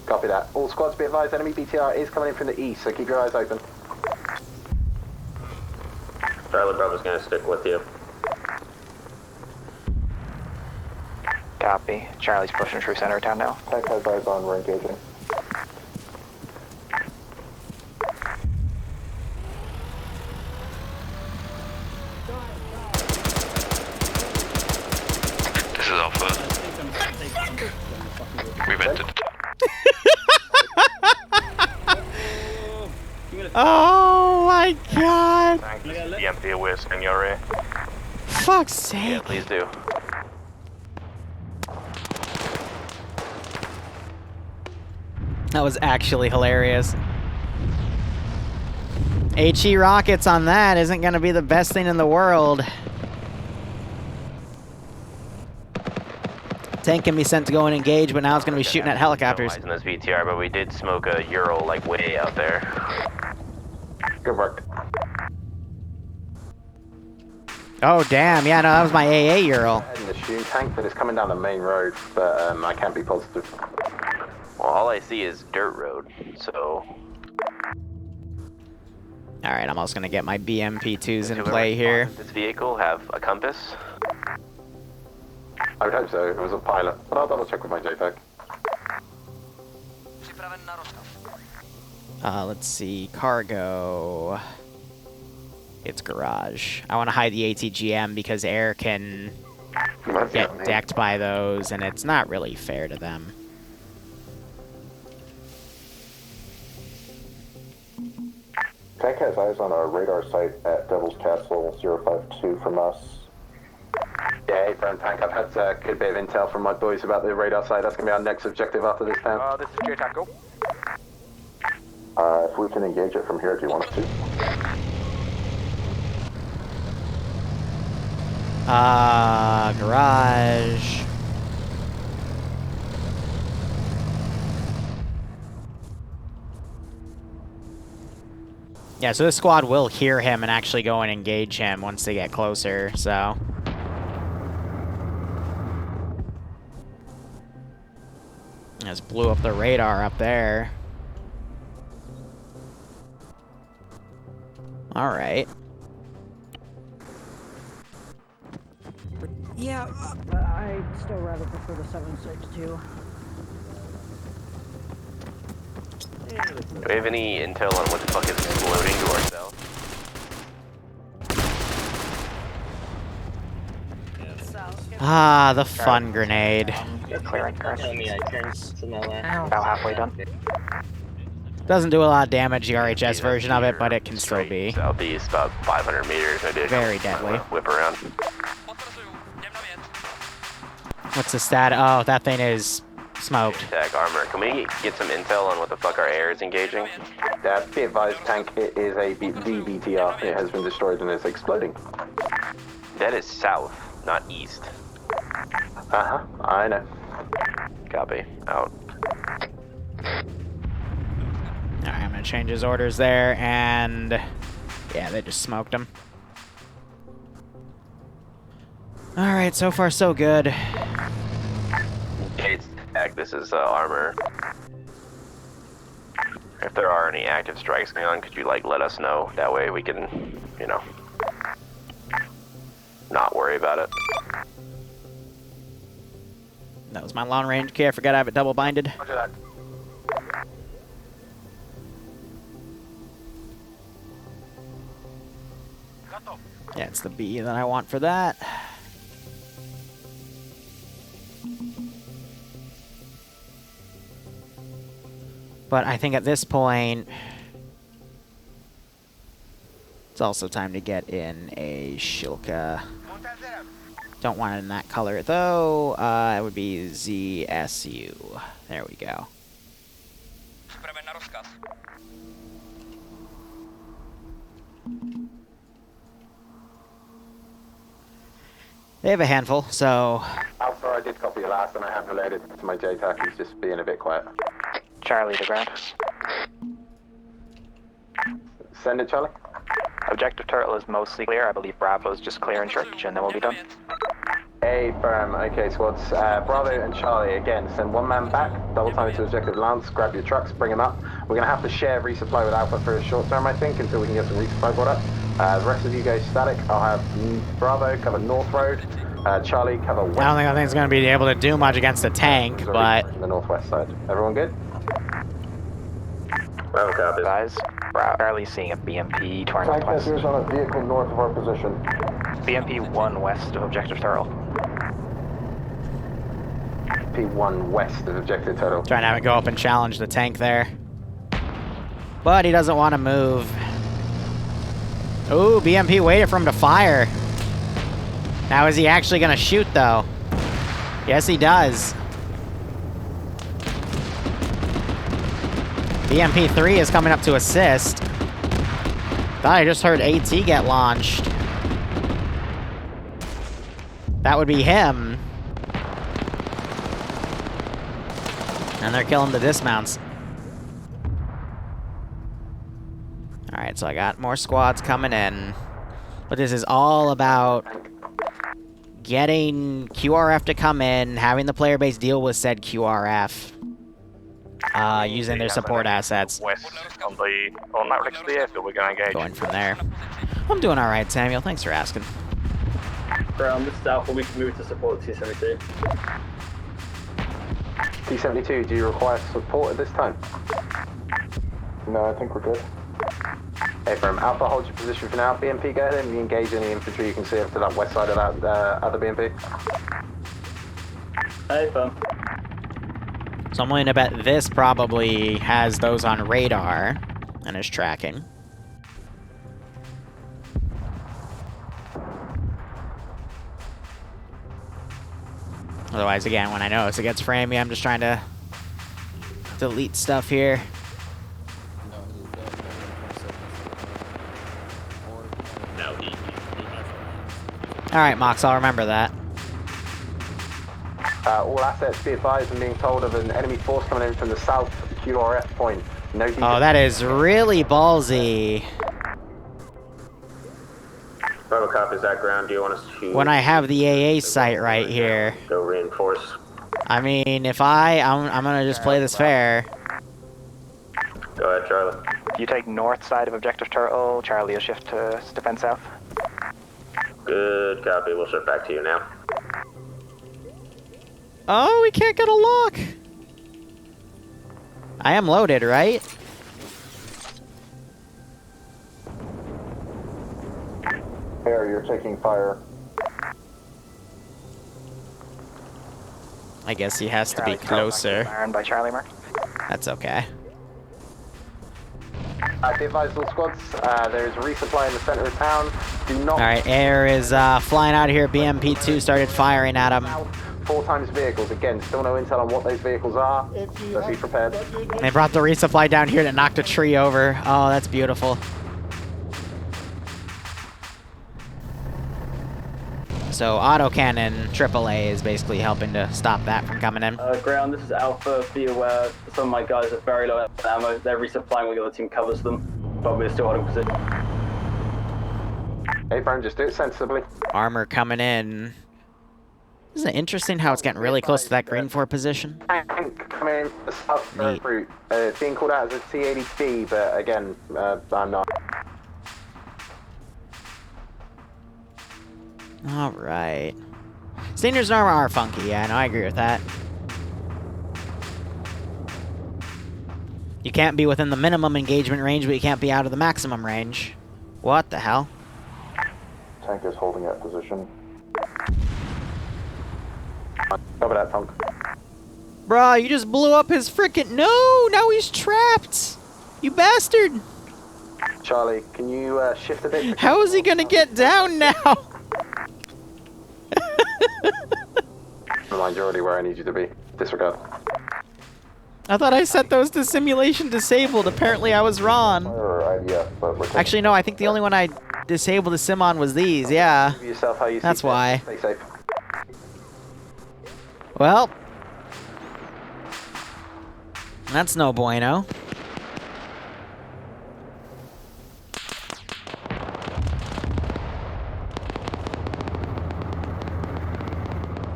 Copy that. All squads be advised, enemy BTR is coming in from the east, so keep your eyes open. Charlie Bravo's gonna stick with you. Copy. Charlie's pushing through center of town now. Tank has eyes on, we're engaging. This is Alpha. We've entered. Oh my god! Thanks. EMP away, in your rear. Fuck's sake! Yeah, please do. That was actually hilarious. HE rockets on that isn't going to be the best thing in the world. Tank can be sent to go and engage, but now it's going to be shooting at helicopters. In this VTR, but we did smoke a Ural like way out there. Good work. Oh damn! Yeah, no, that was my AA Ural. And the Shun tank that is coming down the main road, but I can't be positive. Well, all I see is dirt road, so. All right, I'm also going to get my BMP2s in Whoever play here. This vehicle have a compass. I would hope so. It was a pilot, but I'll double check with my JPEG. Let's see, cargo. It's garage. I want to hide the ATGM because air can get decked by those, and it's not really fair to them. Tank has eyes on our radar site at Devil's Castle 052 from us. Yeah, hey, friend Tank, I've had a good bit of intel from my boys about the radar site. That's going to be our next objective after this town. This is J-TAC, go. If we can engage it from here, do you want us to? Garage. Yeah, so this squad will hear him and actually go and engage him once they get closer, so. Just blew up the radar up there. Alright. Yeah, I'd still rather prefer the 7.62. Do we have any intel on what the fuck is exploding to our south? Ah, the fun grenade. Clearing current. About halfway done. Doesn't do a lot of damage, the RHS version of it, but it can still be Southeast, about 500 meters. I did very deadly. Whip around. What's the stat? Oh, that thing is smoked. Tag armor. Can we get some intel on what the fuck our air is engaging? Be advised, Tank, it is a VBTR. It has been destroyed and is exploding. That is south, not east. Uh-huh, I know. Copy. Out. Alright, I'm gonna change his orders there, and yeah, they just smoked him. Alright, so far so good. It's tag. This is armor. If there are any active strikes going on, could you like let us know? That way we can, you know, not worry about it. That was my long range key. I forgot I have it double binded. Roger that. Yeah, it's the B that I want for that. But I think at this point, it's also time to get in a Shilka. Don't want it in that color, though. It would be ZSU. There we go. They have a handful, so... Alpha, I did copy your last, and I have related to my JTAC. He's just being a bit quiet. Charlie to ground. Send it, Charlie. Objective Turtle is mostly clear. I believe Bravo is just clear in church, and then we'll be done. Affirm. Okay, squads. Bravo and Charlie, again, send one man back, double time to objective Lance, grab your trucks, bring them up. We're going to have to share resupply with Alpha for a short term, I think, until we can get some resupply brought up. The rest of you go static. I'll have Bravo cover North Road, Charlie cover West. I don't think it's going to be able to do much against the tank, but... The northwest side. Everyone good? Bravo copy. Guys, Charlie's seeing a BMP to our northwest. Tank on a vehicle north of our position. BMP 1 west of Objective Turtle. P1 west of Objective Turtle. Trying to have it go up and challenge the tank there. But he doesn't want to move. Ooh, BMP waited for him to fire. Now, is he actually going to shoot, though? Yes, he does. BMP-3 is coming up to assist. Thought I just heard AT get launched. That would be him. And they're killing the dismounts. Alright, so I got more squads coming in. But this is all about getting QRF to come in, having the player base deal with said QRF, using their support assets. West on that next to the airfield, we're going to engage. Going from there. I'm doing alright, Samuel. Thanks for asking. Ground, this is Alpha. We can move to support T-72. T-72, do you require support at this time? No, I think we're good. Hey, from Alpha, hold your position for now. BMP, go ahead and engage any infantry you can see up to that west side of that other BMP. Hey, firm. So I'm willing to bet this probably has those on radar and is tracking. Otherwise, again, when I notice it gets framey, I'm just trying to delete stuff here. Alright, Mox, I'll remember that. All assets be advised. I'm being told of an enemy force coming in from the south QRF point. No Oh, that is really ballsy. Bravo copies that ground. Do you want us to... When I have the AA site right here. Go reinforce. I mean, if I'm gonna just play this fair. Go ahead, Charlie. If you take north side of Objective Turtle, Charlie will shift to defend south. Good copy. We'll shift back to you now. Oh, we can't get a lock. I am loaded, right? Air, you're taking fire. I guess he has Charlie to be closer. Iron by Charlie Mark. That's okay. Be advised, all squads. There is a resupply in the center of town. Do not... Alright, air is flying out of here. BMP-2 started firing at him. 4 times vehicles. Again, still no intel on what those vehicles are, so be prepared. They brought the resupply down here to knock the tree over. Oh, that's beautiful. So autocannon AAA is basically helping to stop that from coming in. Ground, this is Alpha. Be aware, some of my guys are very low ammo. They're resupplying when the other team covers them, but we're still holding position. Hey, Brian, just do it sensibly. Armor coming in. Isn't it interesting how it's getting really close to that green 4 position? Tank coming in the south route. It's being called out as a T-80B, but again, I'm not. Alright. Standards and armor are funky, yeah, no, I agree with that. You can't be within the minimum engagement range, but you can't be out of the maximum range. What the hell? Tank is holding that position. Cover that, Tonk. Bruh, you just blew up his frickin'... No! Now he's trapped! You bastard! Charlie, can you shift a bit? How is he gonna get down now? Never mind, you're already where I need you to be. Disregard. I thought I set those to simulation disabled. Apparently I was wrong. Actually, no, I think the only one I disabled the sim on was these, yeah. Yourself how you That's see why. Stay safe. Well. That's no bueno.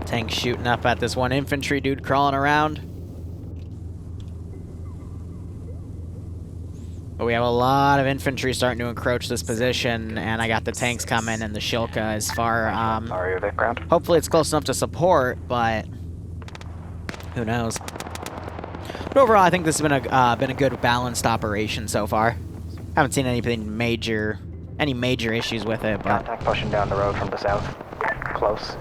Tank shooting up at this one infantry dude crawling around. But we have a lot of infantry starting to encroach this position, and I got the tanks coming and the Shilka as far, Sorry, Vic ground. hopefully it's close enough to support, but who knows. But overall, I think this has been a good balanced operation so far. Haven't seen anything major, any major issues with it, but... Contact pushing down the road from the south. Close.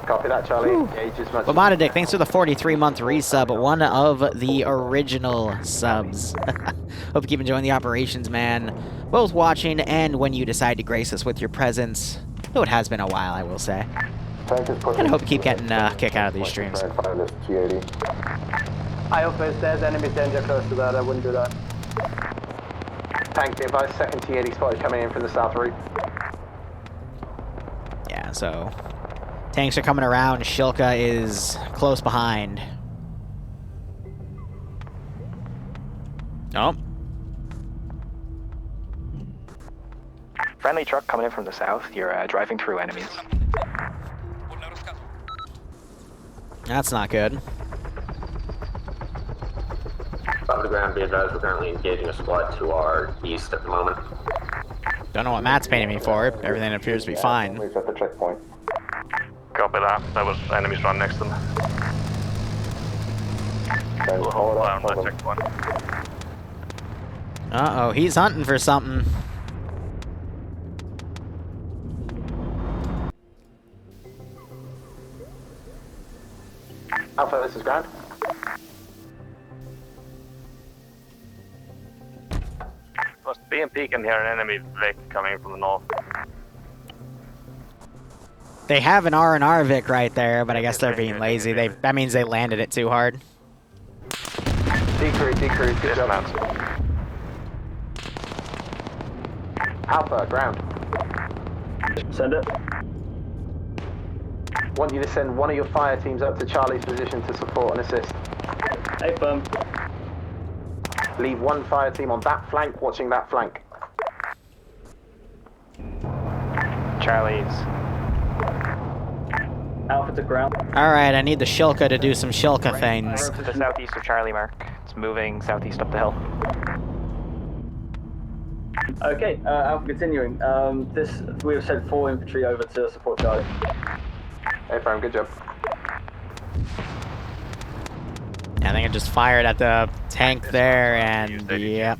Copy that, Charlie. Engage as much. But Monadic, thanks for the 43-month resub, one of the original subs. Hope you keep enjoying the operations, man. Both watching and when you decide to grace us with your presence. Though it has been a while, I will say. And I hope you keep getting a kick out of these streams. I hope if there's enemy danger close to that, I wouldn't do that. Tank, be advised, second T-80 spotted coming in from the south route. Yeah, so... tanks are coming around, Shilka is close behind. Oh. Friendly truck coming in from the south. You're driving through enemies. That's not good. Top of the ground, be advised, we're currently engaging a squad to our east at the moment. Don't know what Matt's painting me for. Everything appears to be fine. At the checkpoint. Copy that. There was enemies right next to them. We'll hold on that checkpoint. Uh-oh, he's hunting for something. Alpha, this is ground. Plus, BMP can hear an enemy Vic coming from the north. They have an R&R Vic right there, but I guess they're being lazy. That means they landed it too hard. Decrease, good job. Alpha, ground. Send it. Want you to send one of your fire teams up to Charlie's position to support and assist. Hey, firm. Leave one fire team on that flank, watching that flank. Charlie's. Alpha to ground. Alright, I need the Shilka to do some Shilka things. To the southeast of Charlie, Mark. It's moving southeast up the hill. Okay, Alpha continuing. We have sent 4 infantry over to support Charlie. Hey, firm, good job. I think I just fired at the tank there, and yeah.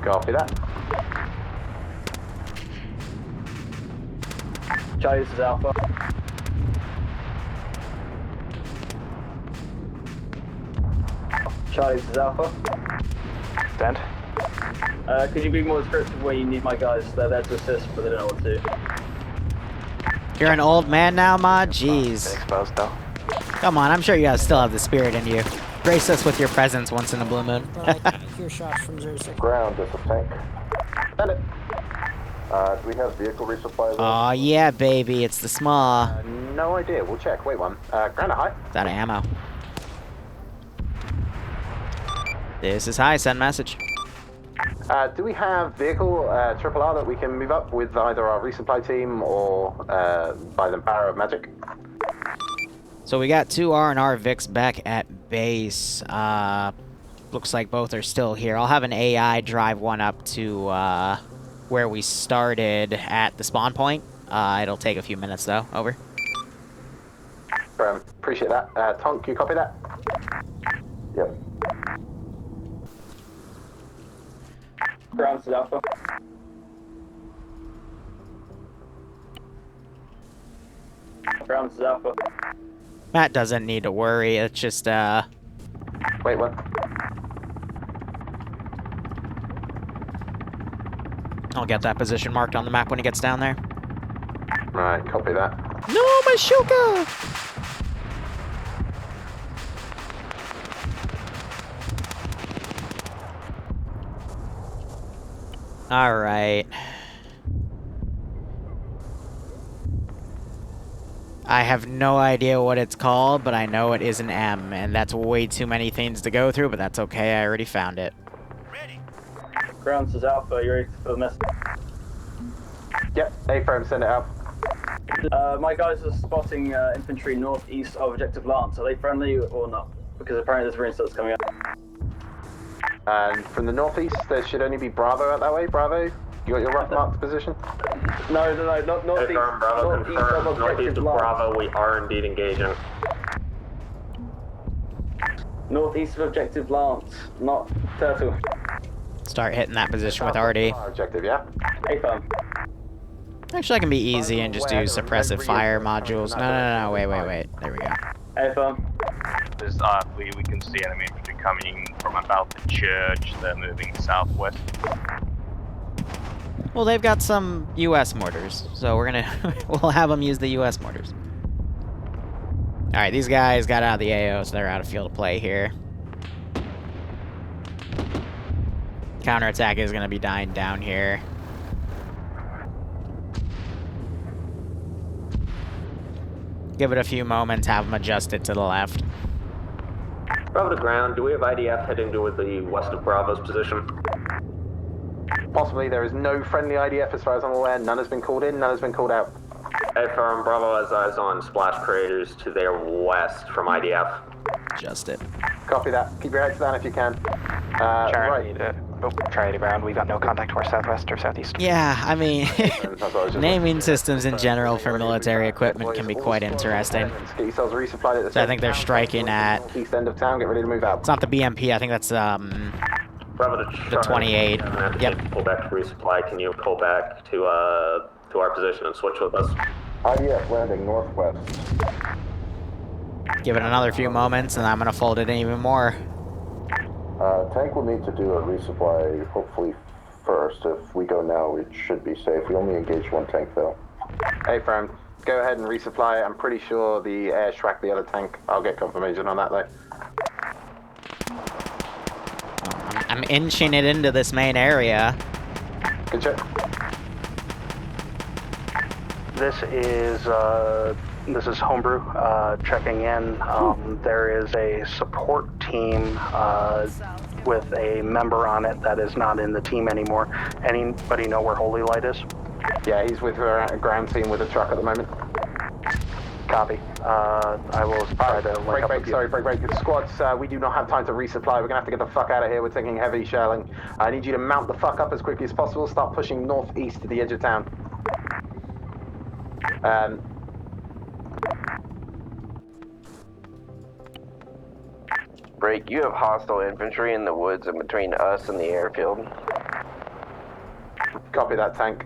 Copy that. Charlie, this is Alpha. Charlie, this is Alpha. Stand. Could you be more descriptive where you need my guys? They're there to assist, but they don't know what to do. You're an old man now, Mod? Jeez. Exposed, though. Come on, I'm sure you guys still have the spirit in you. Grace us with your presence once in a blue moon. Hear shots from 06. Ground, this is tank. Send it. Do we have vehicle resupply? Aw, yeah, baby, it's the small. No idea, we'll check. Wait one. Ground at high. It's out of ammo. This is high, send message. Do we have vehicle triple R that we can move up with either our resupply team or by the power of magic? So we got 2 R&R Vics back at base. Looks like both are still here. I'll have an AI drive one up to where we started at the spawn point. It'll take a few minutes though. Over. Appreciate that. Tonk, you copy that? Yep. Ground, this is Alpha. Ground, this is Alpha. Matt doesn't need to worry. It's just, Wait, what? I'll get that position marked on the map when he gets down there. Right, copy that. No, my Shuka! Alright. I have no idea what it's called, but I know it is an M, and that's way too many things to go through, but that's okay, I already found it. Ground, this is Alpha. You ready for the message? Yep, A-frame, send it out. My guys are spotting infantry northeast of Objective Lance. Are they friendly or not? Because apparently there's reinforcements coming up. And from the northeast, there should only be Bravo out that way. Bravo, you got your rough marked position? No, not northeast. Bravo confirmed. Northeast of Bravo, we are indeed engaging. Northeast of Objective Lance, not Turtle. Start hitting that position with RD. Objective, yeah? A-firm. Actually, I can be easy and just do suppressive fire modules. No, wait. There we go. A-firm. We can see enemy infantry coming from about the church. They're moving southwest. Well, they've got some U.S. mortars, so we're gonna we'll have them use the U.S. mortars. All right, these guys got out of the AO, so they're out of field of play here. Counterattack is gonna be dying down here. Give it a few moments, have them adjust it to the left. Bravo to ground, do we have IDF heading toward the west of Bravo's position? Possibly. There is no friendly IDF as far as I'm aware. None has been called in, none has been called out. A-firm, Bravo has eyes on splash craters to their west from IDF. Adjust it. Copy that. Keep your heads down if you can. Try to ground. We got no contact to our southwest or southeast. Yeah, I mean, naming systems in general for military equipment can be quite interesting. Get yourselves resupplied at the So I think they're striking at... east end of town. Get ready to move out. It's not the BMP, I think that's Bravo to the 28. Yep. Pull back to resupply. Can you pull back to our position and switch with us? IDF landing northwest. Give it another few moments, and I'm gonna fold it in even more. Tank will need to do a resupply, hopefully first. If we go now, it should be safe. We only engaged one tank, though. A-frame, go ahead and resupply. I'm pretty sure the air tracked the other tank. I'll get confirmation on that, though. I'm inching it into this main area. Good check. This is Homebrew checking in. There is a support team with a member on it that is not in the team anymore. Anybody know where Holy Light is? Yeah, he's with her ground team with a truck at the moment. Copy. I will try to link up with you. Break. Squads, we do not have time to resupply. We're gonna have to get the fuck out of here. We're taking heavy shelling. I need you to mount the fuck up as quickly as possible. Start pushing northeast to the edge of town. Break, you have hostile infantry in the woods in between us and the airfield. Copy that, tank.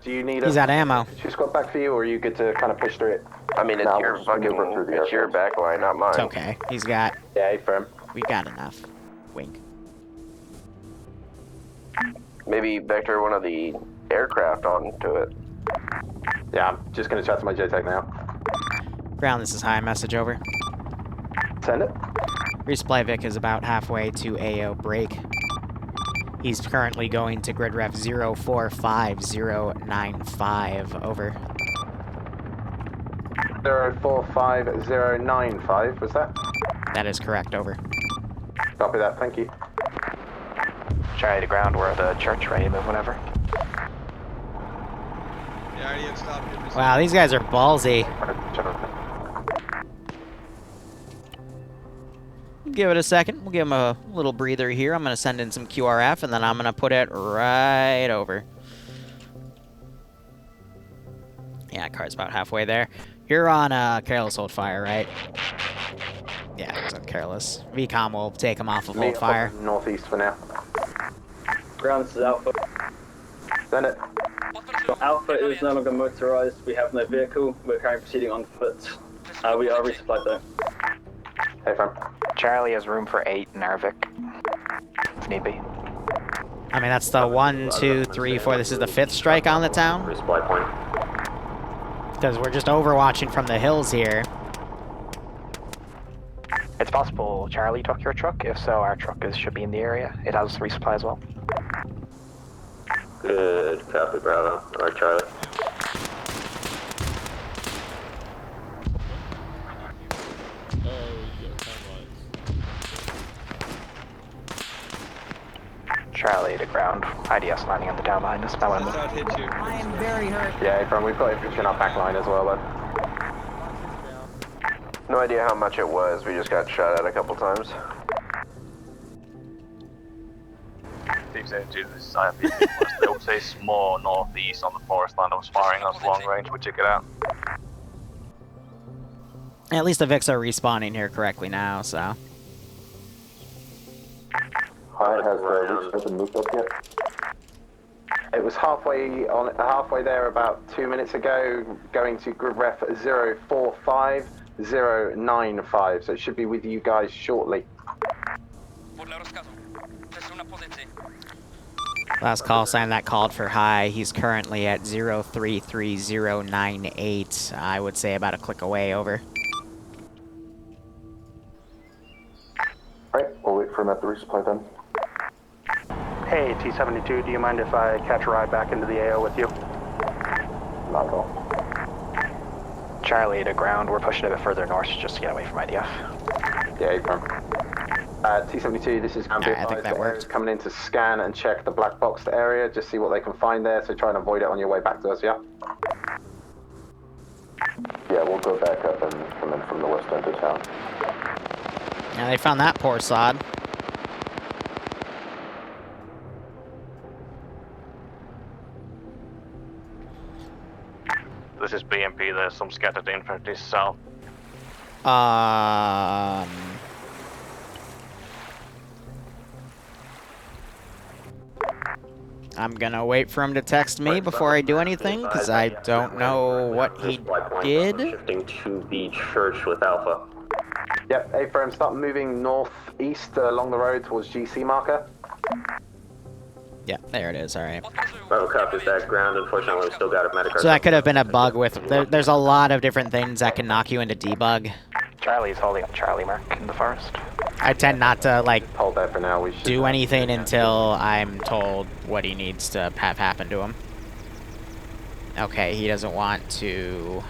Do you need He's out of ammo. Two squad back for you, or are you good to kind of push through it? I mean, it's your back line, not mine. It's okay. He's got... Yeah, firm. We got enough. Wink. Maybe vector one of the aircraft onto it. Yeah, I'm just gonna chat to my JTAC now. Ground, this is high. Message over. Send it. Resupply Vic is about halfway to AO break. He's currently going to grid ref 045095. Over. 045095, was that? That is correct. Over. Copy that, thank you. Try to ground. We're at the church, ready to move whenever. Wow, these guys are ballsy. Give it a second. We'll give him a little breather here. I'm going to send in some QRF, and then I'm going to put it right over. Yeah, car's about halfway there. You're on Careless Hold Fire, right? Yeah, it's on Careless. VCOM will take him off of Hold Fire. Northeast for now. Ground, this is Alpha. Send it. Alpha is no longer motorized. We have no vehicle. We're currently proceeding on foot. We are resupplied though. Hey, fam. Charlie has room for 8 in our Vic. If need be. I mean, that's the 1, 2, 3, 4. This is the 5th strike on the town. Resupply point. Because we're just overwatching from the hills here. It's possible Charlie took your truck. If so, our truck should be in the area. It has resupply as well. Good copy, Bravo. Or Charlie. Charlie to ground. IDS landing on the town line. That's my one. I am very hurt. Yeah, hey, fam, we've got infantry in our back line as well, though. No idea how much it was. We just got shot at a couple times. Team 72, this is IFP. They would say more northeast on the forest line that was firing us long range. We took it out. At least the Vics are respawning here correctly now, so. Hi, has the reach been moved up yet? It was halfway there about 2 minutes ago, going to group ref 045095, so it should be with you guys shortly. Last call sign that called for high. He's currently at 033098. I would say about a click away, over. Alright, we'll wait for him at the resupply then. Hey, T-72, do you mind if I catch a ride back into the AO with you? Not at all. Charlie to ground. We're pushing a bit further north just to get away from IDF. Yeah, fam. T-72, this is Alright, I think that worked. Coming in to scan and check the black boxed area, just see what they can find there, so try and avoid it on your way back to us, yeah? Yeah, we'll go back up and come in from the west end of town. Yeah, they found that poor sod. This is BMP, there's some scattered infantry south. I'm gonna wait for him to text me before I do anything, because I don't know what he did. Shifting to the church with Alpha. Yep, A-frame, start moving northeast along the road towards GC marker. Yeah, there it is, alright. Bravo copies that ground. Unfortunately, we still got a medic. So that could have been a bug with... there's a lot of different things that can knock you into debug. Charlie's holding up Charlie mark in the forest. I tend not to, like, hold that for now. We should do anything until I'm told what he needs to have happen to him. Okay, he doesn't want to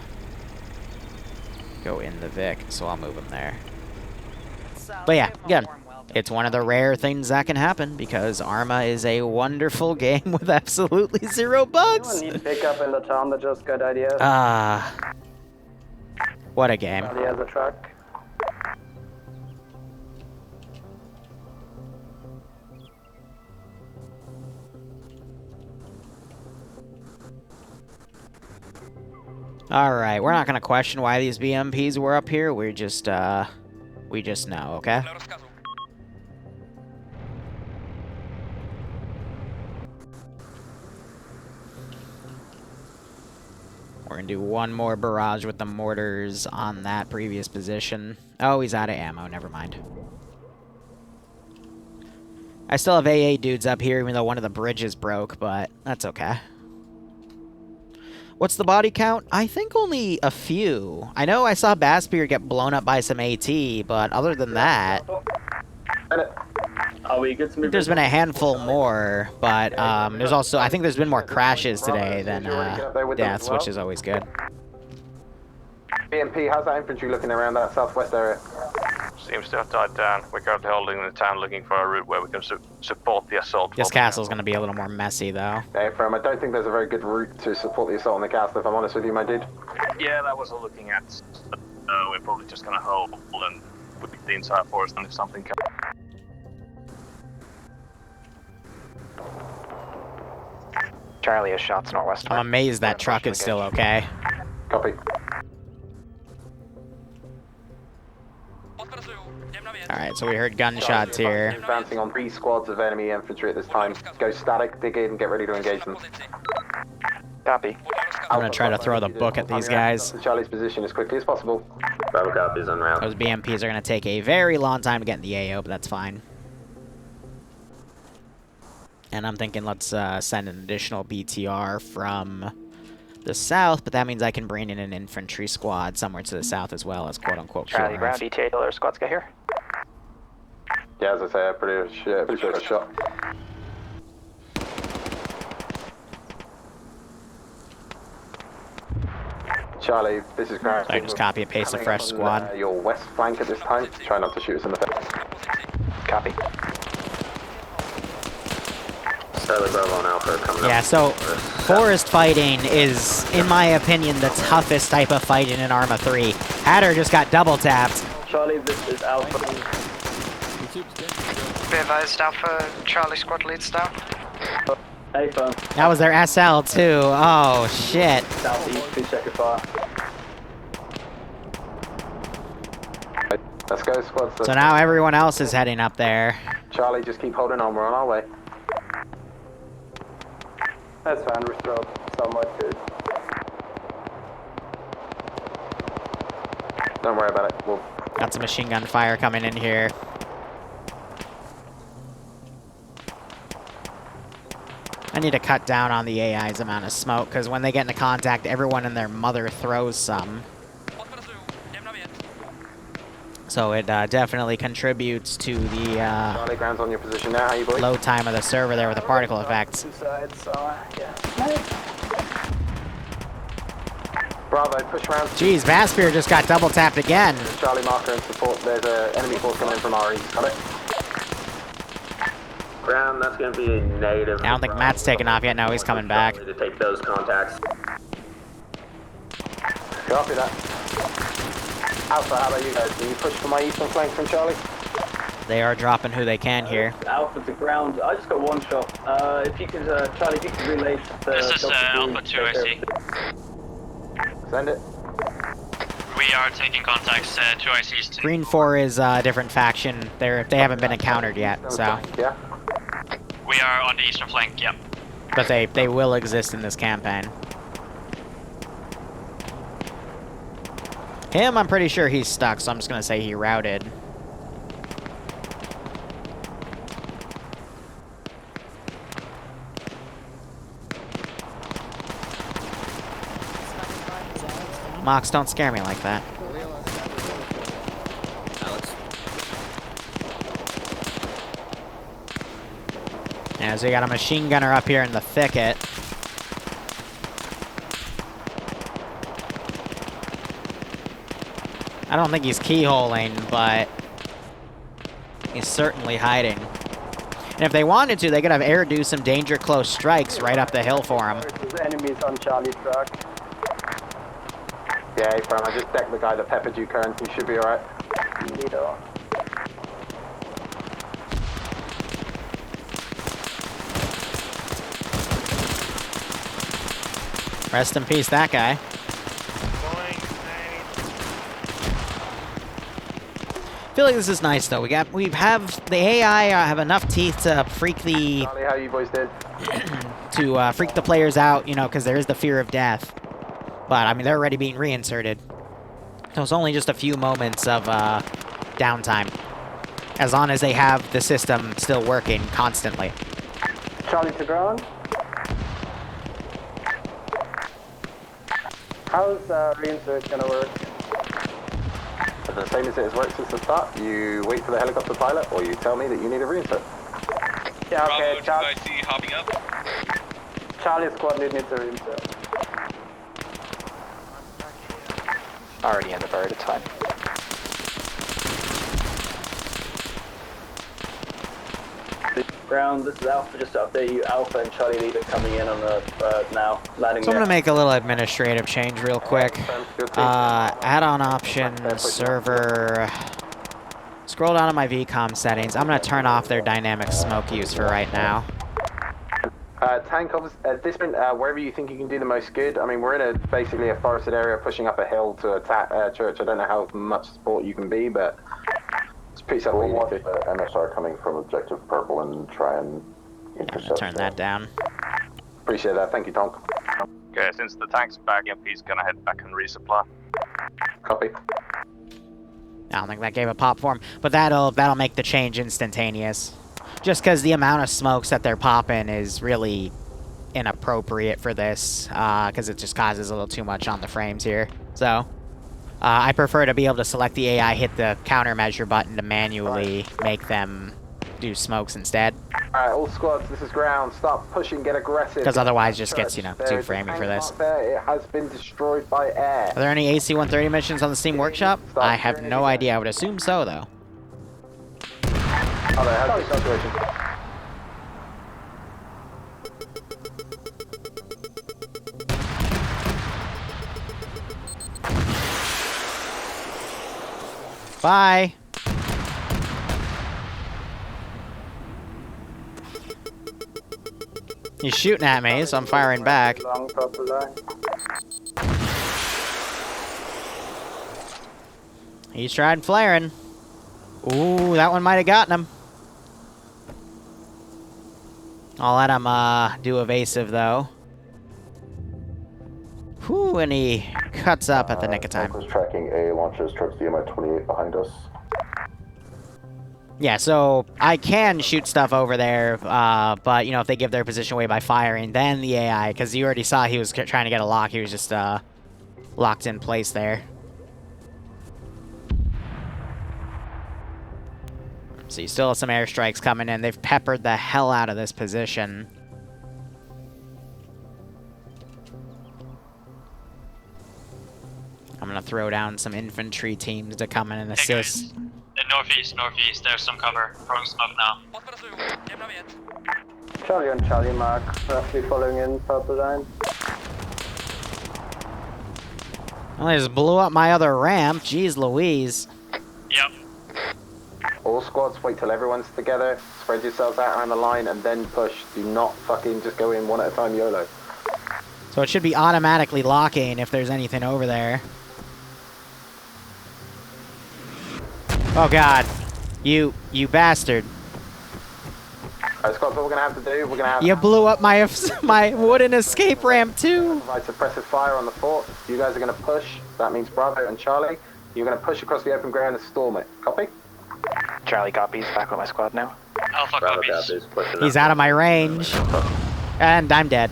go in the Vic, so I'll move him there. But yeah, again, it's one of the rare things that can happen, because Arma is a wonderful game with absolutely 0 bugs. Anyone need pickup in the town that just got ideas? What a game. He has a truck. Alright, we're not gonna question why these BMPs were up here, we just know, okay? We're gonna do one more barrage with the mortars on that previous position. Oh, he's out of ammo, never mind. I still have AA dudes up here, even though one of the bridges broke, but that's okay. What's the body count? I think only a few. I know I saw Basspear get blown up by some AT, but other than that... Are we good to move? There's been a handful more, but there's also... I think there's been more crashes today than deaths, which is always good. BMP, how's that infantry looking around that southwest area? Seems to have died down. We're currently holding the town, looking for a route where we can support the assault. This castle's going to be a little more messy, though. Hey, From, I don't think there's a very good route to support the assault on the castle, if I'm honest with you, my dude. Yeah, that was what we're looking at. We're probably just going to hold and put the entire forest, and if something comes... Charlie has shots northwest. I'm amazed that truck is still okay. Copy. Alright, so we heard gunshots here. Advancing on 3 squads of enemy infantry at this time. Go static, dig in, get ready to engage them. Copy. I'm gonna try to throw the book at these guys. To Charlie's position as quickly as possible. Bravo copies en route. Those BMPs are gonna take a very long time to get in the AO, but that's fine. And I'm thinking let's send an additional BTR from the south, but that means I can bring in an infantry squad somewhere to the south as well as quote-unquote Charlie ground, ETA killer squads get here. Yeah, as I say, I'm pretty sure it's a shot. Charlie, this is ground. I just copy and paste a fresh squad. Your west flank at this time. Try not to shoot us in the face. Copy. Charlie Bravo and Alpha coming Yeah, so forest fighting is, in my opinion, the toughest type of fighting in Arma 3. Hatter just got double tapped. Charlie, this is Alpha. Be advised, Alpha, Charlie squad leads down. Hey, phone. That was their SL too. Oh shit. Southeast, please check your fire. Let's go, squad. So now everyone else is heading up there. Charlie, just keep holding on. We're on our way. That's fine. We're still somewhat good. Don't worry about it. We'll... Got some machine gun fire coming in here. I need to cut down on the AI's amount of smoke, because when they get into contact, everyone and their mother throws some. So it definitely contributes to the Charlie, ground's on your position now. How you boys? load time of the server there with the particle effects. Two sides, yeah. Bravo, push around. Jeez, Vaspir just got double tapped again. Charlie marker and support. There's an enemy force coming in from our east. Got it? Ground, that's going to be a negative. I don't think Matt's taken off yet. No, he's coming back. To take those contacts. Copy that. Alpha, how about you guys? Can you push for my eastern flank from Charlie? They are dropping who they can here. Alpha to ground. I just got one shot. If you could, Charlie, if you could relay the... This is Alpha 2, I see. Send it. We are taking contacts, 2 ICs. Green 4 is a different faction. They haven't been encountered yet, so. Yeah. We are on the eastern flank, yep. But they will exist in this campaign. Him, I'm pretty sure he's stuck, so I'm just gonna say he routed. Mox, don't scare me like that. Yeah, so we got a machine gunner up here in the thicket. I don't think he's keyholing, but he's certainly hiding. And if they wanted to, they could have air do some danger close strikes right up the hill for him. There's enemies on Charlie's truck. Yeah, hey, fam, I just decked the guy that peppered you, Kern. You should be alright. Rest in peace, that guy. I feel like this is nice though. We have the AI have enough teeth to freak the Charlie, how you boys did? to freak the players out, you know, because there is the fear of death. But I mean, they're already being reinserted. So it's only just a few moments of downtime, as long as they have the system still working constantly. Charlie to ground. How's reinsert gonna work? The same as it has worked since the start. You wait for the helicopter pilot, or you tell me that you need a reinsert. Yeah, okay, Bravo, 2 IC hopping up. Charlie squad needs a reinsert. Already in the bird, it's fine. Ground, this is Alpha, just to update you. Alpha and Charlie Leader coming in on the now, landing So I'm there. gonna make a little administrative change real quick. Add-on option, server. Scroll down to my VCOM settings. I'm gonna turn off their dynamic smoke use for right now. Tank, at this point, wherever you think you can do the most good. I mean, we're in basically a forested area pushing up a hill to attack church. I don't know how much support you can be, but it's pretty We'll self-easy. watch the MSR coming from Objective Purple and try and intercept. Turn that down. Appreciate that. Thank you, Tonk. Okay, since the tank's backing up, he's gonna head back and resupply. Copy. I don't think that gave a pop for him, but that'll make the change instantaneous. Just because the amount of smokes that they're popping is really inappropriate for this, because it just causes a little too much on the frames here. So, I prefer to be able to select the AI, hit the countermeasure button to manually make them do smokes instead. Alright, all squads, this is ground. Start pushing, get aggressive. Because otherwise it just gets, you know, too framey for this. It has been destroyed by air. Are there any AC-130 missions on the Steam Workshop? I have no idea. I would assume so, though. Oh, there has been situation. Bye. He's shooting at me, so I'm firing back. He's tried flaring. Ooh, that one might have gotten him. I'll let him do evasive, though. Whew, and he cuts up at the nick of time. Was tracking A, launches towards the Mi-28 behind us. Yeah, so I can shoot stuff over there, but, you know, if they give their position away by firing, then the AI, because you already saw he was trying to get a lock, he was just locked in place there. So you still have some airstrikes coming in. They've peppered the hell out of this position. I'm going to throw down some infantry teams to come in and assist. Northeast, there's some cover. Throwing smoke now. Charlie on Charlie mark, roughly following in purple line. Well, they just blew up my other ramp. Jeez Louise. Yep. All squads, wait till everyone's together, spread yourselves out around the line, and then push. Do not fucking just go in one at a time, YOLO. So it should be automatically locking if there's anything over there. Oh god. You bastard. Alright, squads, what we're gonna have to do, we're gonna have... You blew up my my wooden escape ramp too. Provide suppressive fire on the fort. You guys are gonna push. That means Bravo and Charlie. You're gonna push across the open ground and storm it. Copy? Charlie copies, back with my squad now. Alpha copies. He's out of my range. And I'm dead.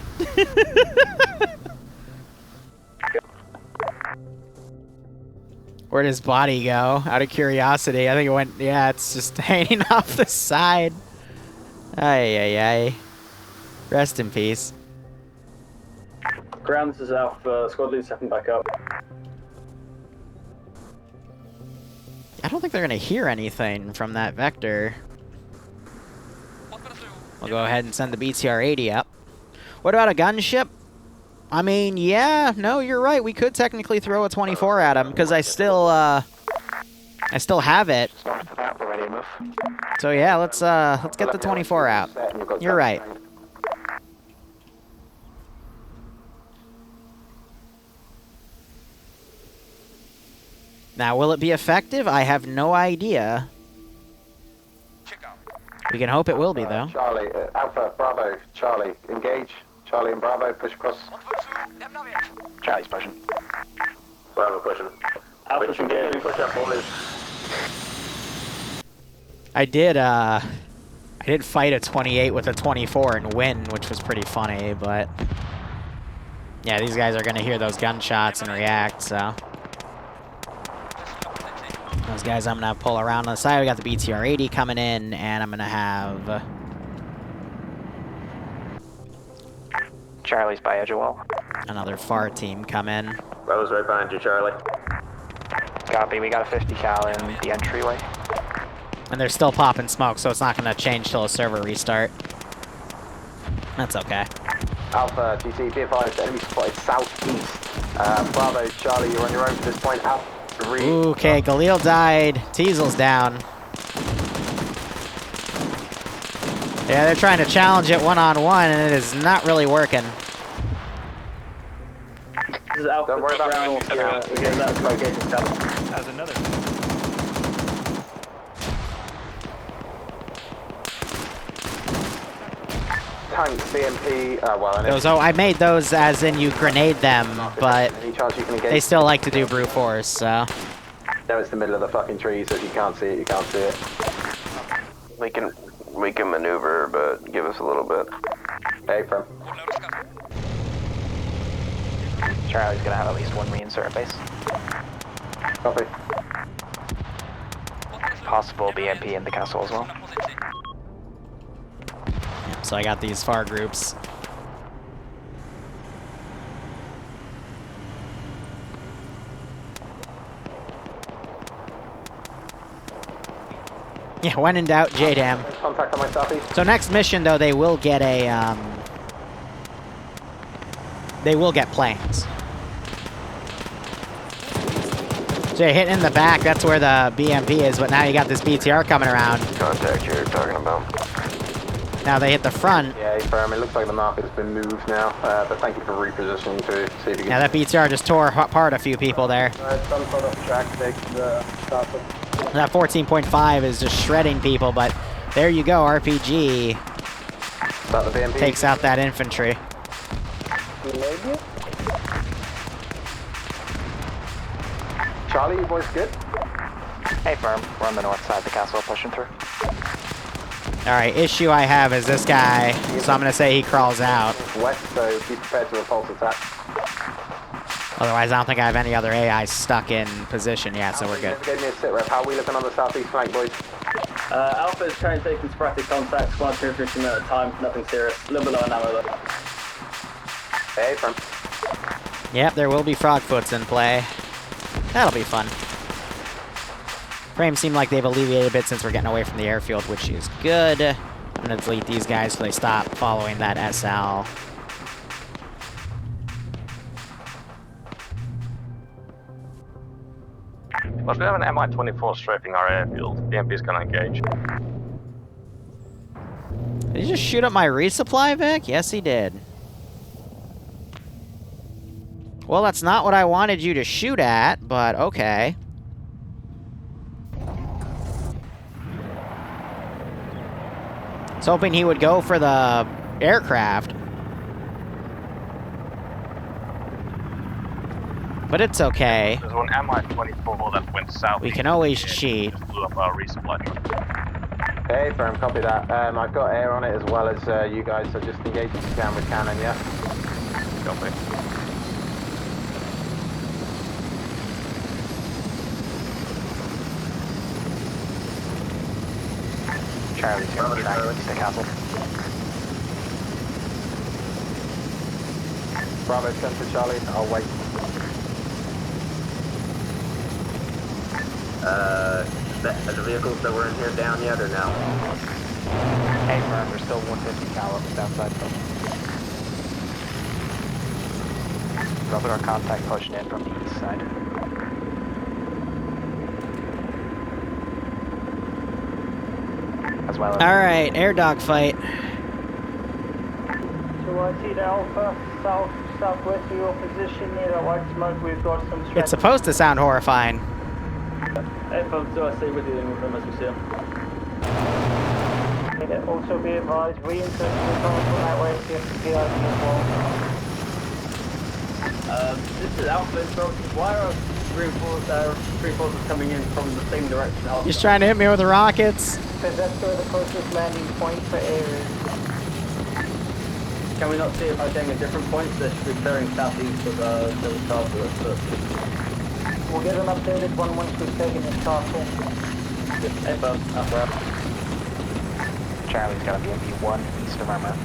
Where'd his body go? Out of curiosity. I think it went... Yeah, it's just hanging off the side. Ay, ay, ay. Rest in peace. Ground, this is Alpha. Squad lead stepping back up. I don't think they're going to hear anything from that vector. We'll go ahead and send the BTR-80 up. What about a gunship? I mean, yeah, no, you're right. We could technically throw a 24 at him because I still have it. So yeah, let's get the 24 out. You're right. Now, will it be effective? I have no idea. We can hope it will be, though. Charlie, Alpha, Bravo, Charlie, engage. Charlie and Bravo, push across. Charlie's pushing. Bravo pushing. Alpha's engaging, push up, boys. I did fight a 28 with a 24 and win, which was pretty funny, but... Yeah, these guys are going to hear those gunshots and react, so... Those guys I'm going to pull around on the side. We got the BTR-80 coming in, and I'm going to have... Charlie's by edge of wall. Another FAR team come in. Bravo's right behind you, Charlie. Copy, we got a 50 cal in the entryway. And they're still popping smoke, so it's not going to change till a server restart. That's okay. Alpha, GC, be advised, enemy spotted southeast. Bravo, Charlie, you're on your own for this point. Alpha, Ooh, okay, Galil died. Teasel's down. Yeah, they're trying to challenge it one-on-one, and it is not really working. This is Alpha. Don't worry about ground. We're getting that location cover. How's another? tank BMP, well, and Those, oh, I made those as in you grenade them, but any chance you can engage? they still like to do brute force, so. No, it's the middle of the fucking tree, so if you can't see it, you can't see it. We can maneuver, but give us a little bit. Hey, from. Charlie's gonna have at least one reinsert base. Copy. Possible BMP in the castle as well. So I got these far groups. Yeah, when in doubt, JDAM. Contact on my southeast. So next mission, though, they will get a, they will get planes. So you hit in the back, that's where the BMP is, but now you got this BTR coming around. Contact you're talking about. Now they hit the front. Yeah, firm. It looks like the marker's been moved now, but thank you for repositioning to see if you can... Yeah, that BTR just tore apart a few people there. Some sort of track takes the castle. That 14.5 is just shredding people, but there you go, RPG About the BMP? takes out that infantry. Maybe? Charlie, you boys good? Hey, firm. We're on the north side of the castle, pushing through. Alright, issue I have is this guy, so I'm gonna say he crawls out. West, so be prepared to repulse attack. Otherwise, I don't think I have any other AI stuck in position yet, so we're good. Give me a sit rep. How are we looking on the southeast flank, boys? Alpha is trying to take some sporadic contacts, 1 to 15 minutes at a time, nothing serious. A little bit low on ammo though. Hey, from. Yep, there will be frogfoots in play. That'll be fun. Frames seem like they've alleviated a bit since we're getting away from the airfield, which is good. I'm gonna delete these guys so they stop following that SL. Well, we have an Mi-24 strafing our airfield. BMP is gonna engage. Did he just shoot up my resupply, Vic? Yes, he did. Well, that's not what I wanted you to shoot at, but okay. I was hoping he would go for the aircraft. But it's okay. There's one Mi-24 that went south. We can always cheat. Just blew up our resupply truck. Hey, firm, copy that. I've got air on it as well as you guys, so just engage if you can with cannon, yeah? Copy. Charlie's gonna track the castle. Bravo, 10 for Charlie. I'll wait. Are the vehicles that were in here down yet or no? Hey, firm, there's still 150 caliber outside. Brother, our contact pushing in from the east side. As well as... Alright, air dog fight. So I see the Alpha, southwest of your position near the white smoke. We've got some... It's supposed to sound horrifying. Hey, folks, do I stay with you with them as we see them? Also be advised, reinforcements coming from that way, see if the PIP as well. This is Alpha, folks. Why are reinforcements coming in from the same direction? He's trying to hit me with rockets. Because that's where the closest landing point for air is. Can we not see if I'm getting a different point? They should be clearing southeast of the castle. We'll get an updated one once we've taken this castle. Hey, folks, Alpha. Charlie's got a BMP 1 east of our mark.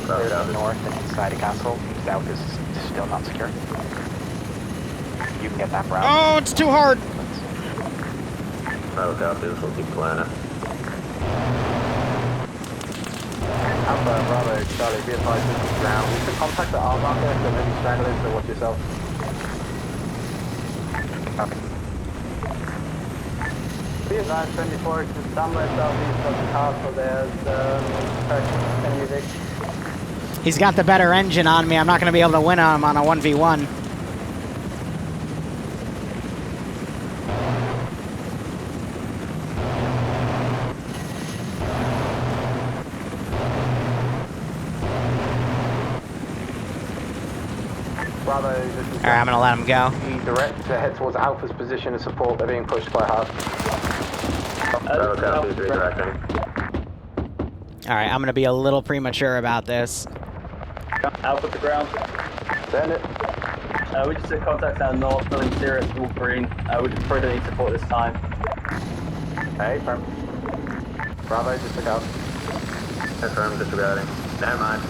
Clear to the north and inside the castle. South is still not secure. You can get that route. Oh, it's too hard! Bravo, copy. This will keep playing it. Alpha, Bravo, Charlie, be advised this is ground. We should contact the arm marker, so maybe stranglers, so watch yourself. Be advised, 24 to somewhere southeast of the castle. There's He's got the better engine on me. I'm not going to be able to win him on a 1v1. Bravo, this is Alright, I'm gonna let him go. direct to head towards Alpha's position of support. They're being pushed quite hard. Bravo, please redirecting. Alright, I'm gonna be a little premature about this. Alpha to ground. Send it. We just took contacts out north, nothing serious, all green. We just probably don't need support this time. Hey, firm. Bravo, just look out. Confirm, disregarding. Never mind.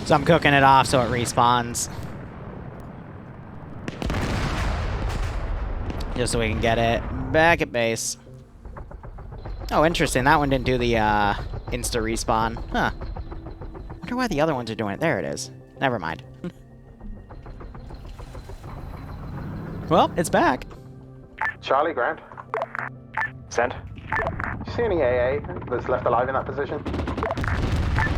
So I'm cooking it off so it respawns. Just so we can get it back at base. Oh, interesting. That one didn't do the insta respawn. Huh. Wonder why the other ones are doing it. There it is. Never mind. Well, it's back. Charlie, ground. Send. You see any AA that's left alive in that position?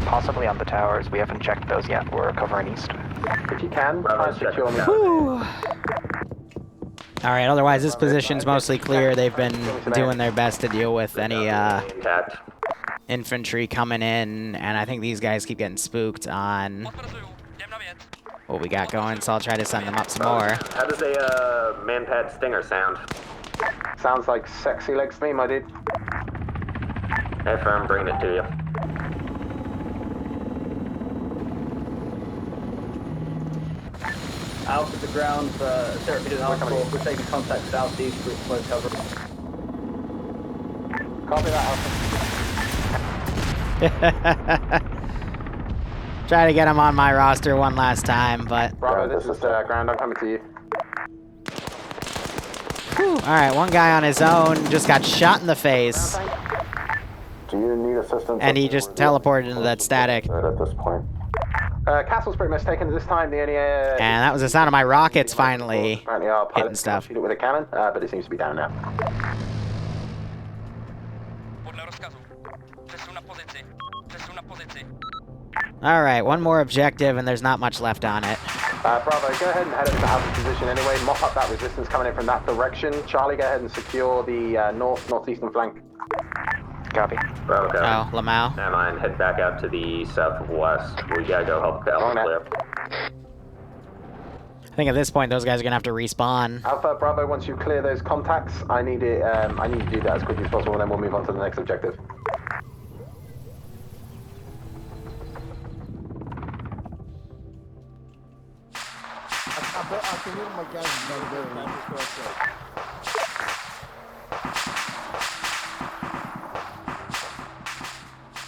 Possibly on the towers. We haven't checked those yet. We're covering east. If you can, try and secure me. Alright, otherwise this position's mostly clear. They've been doing their best to deal with any infantry coming in, and I think these guys keep getting spooked on what we got going, so I'll try to send them up some more. How does a man-pad stinger sound? Sounds like sexy legs to me, my dude. Hey, firm, bringing it to you. Alpha to ground, therapeutic hospital. We're taking contact southeast with smoke cover. Copy that, Alpha. Try to get him on my roster one last time, but... Bravo, this is ground. I'm coming to you. Alright, one guy on his own just got shot in the face. Do you need assistance? And he just teleported into that static. At this point. Castle's pretty much taken this time. The only and that was the sound of my rockets finally hitting stuff. Shoot it with a cannon, but it seems to be down now. Alright, one more objective and there's not much left on it. Bravo, go ahead and head over to Alpha's position anyway. Mop up that resistance coming in from that direction. Charlie, go ahead and secure the northeastern flank. Copy. Bravo, copy. Oh, Lamau. Never mind, head back out to the southwest. We gotta go help Alpha clear. I think at this point those guys are gonna have to respawn. Alpha, Bravo, once you clear those contacts, I need it. I need to do that as quickly as possible, and then we'll move on to the next objective.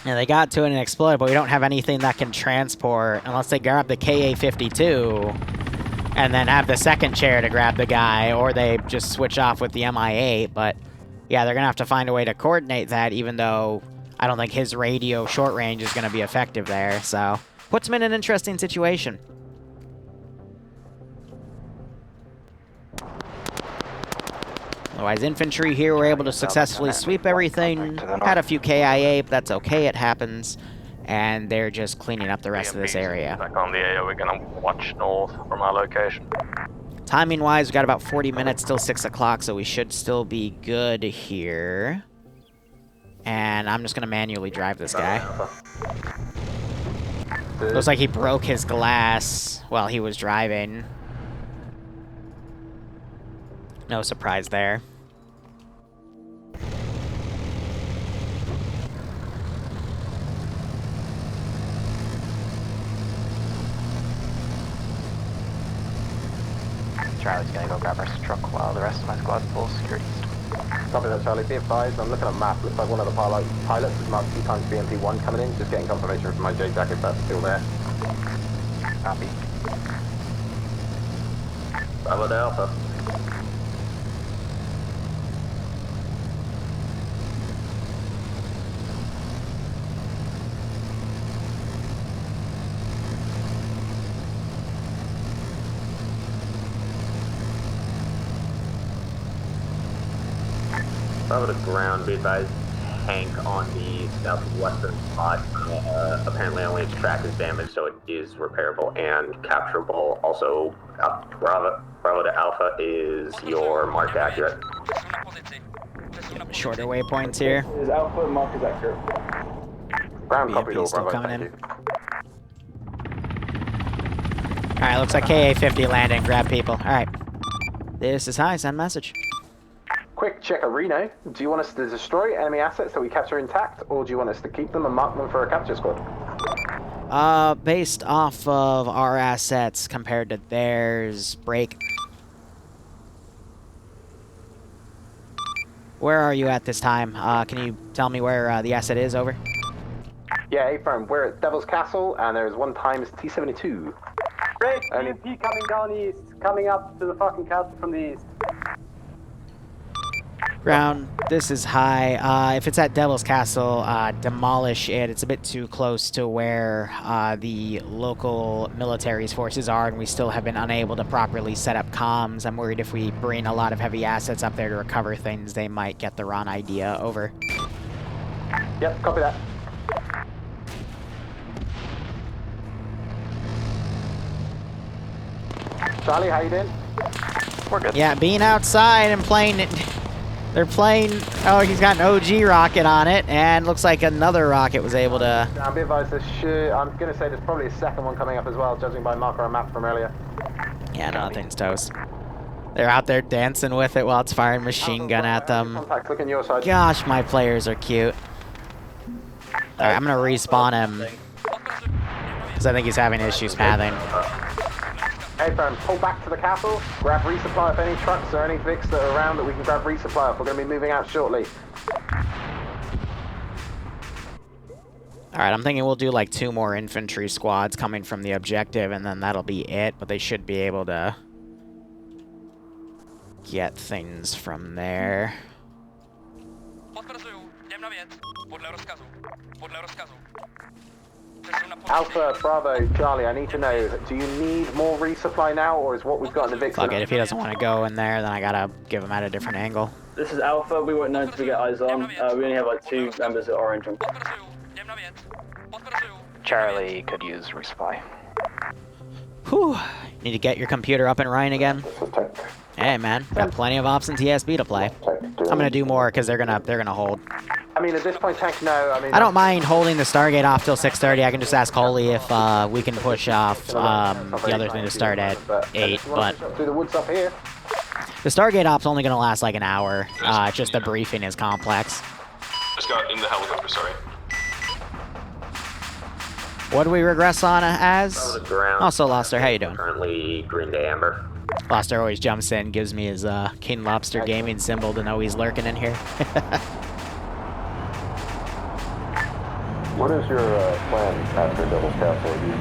Yeah, they got to it and exploded, but we don't have anything that can transport unless they grab the KA-52 and then have the second chair to grab the guy, or they just switch off with the MI-8. But yeah, they're gonna have to find a way to coordinate that, even though I don't think his radio short range is gonna be effective there. So puts him in an interesting situation. Otherwise, infantry here were able to successfully sweep everything. Had a few KIA, but that's okay, it happens. And they're just cleaning up the rest of this area. Back on the AO, we're gonna watch north from our location. Timing-wise, we got about 40 minutes, till 6 o'clock, so we should still be good here. And I'm just gonna manually drive this guy. Looks like he broke his glass while he was driving. No surprise there. Charlie's gonna go grab our truck while the rest of my squad pulls security. Copy that, Charlie. Be advised, I'm looking at a map. Looks like one of the pilots is marked 2 times BMP-1 coming in. Just getting confirmation from my J-Jack if that's still there. Copy. Bravo to Alpha. Bravo to ground, be advised. tank on the southwestern spot. Apparently only its track is damaged, so it is repairable and capturable. Also, Bravo to Alpha is your mark accurate. Shorter waypoints here. Is Alpha mark is accurate? Ground copied all, still Bravo, coming thank in. you. Alright, looks like KA-50 landing. Grab people. Alright. This is high. Send message. Quick check, Reno. Do you want us to destroy enemy assets that we capture intact, or do you want us to keep them and mark them for a capture squad? Based off of our assets compared to theirs, break. Where are you at this time? Can you tell me where the asset is? Over. Yeah, A-firm. We're at Devil's Castle, and there's 1 times T-72. Great, EMP coming down east, coming up to the fucking castle from the east. Ground, this is high. If it's at Devil's Castle, demolish it. It's a bit too close to where the local military's forces are, and we still have been unable to properly set up comms. I'm worried if we bring a lot of heavy assets up there to recover things, they might get the wrong idea. Over. Yep, copy that. Charlie, how you doing? We're good. Yeah, being outside and playing it. They're playing. Oh, he's got an OG rocket on it, and looks like another rocket was able to. I'll be advised. I'm gonna say there's probably a second one coming up as well, judging by marker on map from earlier. Yeah, nothing's toast. They're out there dancing with it while it's firing machine gun at them. Contact, look on your side. Gosh, my players are cute. Alright, I'm gonna respawn him. Because I think he's having issues pathing. Hey, firm, pull back to the castle. Grab resupply of any trucks or any Vics that are around that we can grab resupply of. We're going to be moving out shortly. Alright, I'm thinking we'll do like 2 more infantry squads coming from the objective, and then that'll be it. But they should be able to get things from there. Alpha, Bravo, Charlie, I need to know, do you need more resupply now, or is what we've got in the Vics? Fuck it, if he doesn't want to go in there, then I gotta give him at a different angle. This is Alpha, we weren't known to get eyes on. We only have like 2 members at Orange. Charlie could use resupply. Whew. Need to get your computer up and running again. Hey man, got plenty of ops in TSB to play. I'm gonna do more because they're gonna hold. I mean, at this point, Tank, no. I don't mind holding the Stargate off till 6:30. I can just ask Holy if we can push off the other thing to start at 8. But through the woods up here. The Stargate op's only gonna last like an hour. It's just the briefing is complex. Just got in the helicopter, sorry. What do we regress on as? Also, Loster, how you doing? Currently green to amber. Loster always jumps in, gives me his King Lobster gaming symbol to know he's lurking in here. What is your plan after Devil's Castle? Are you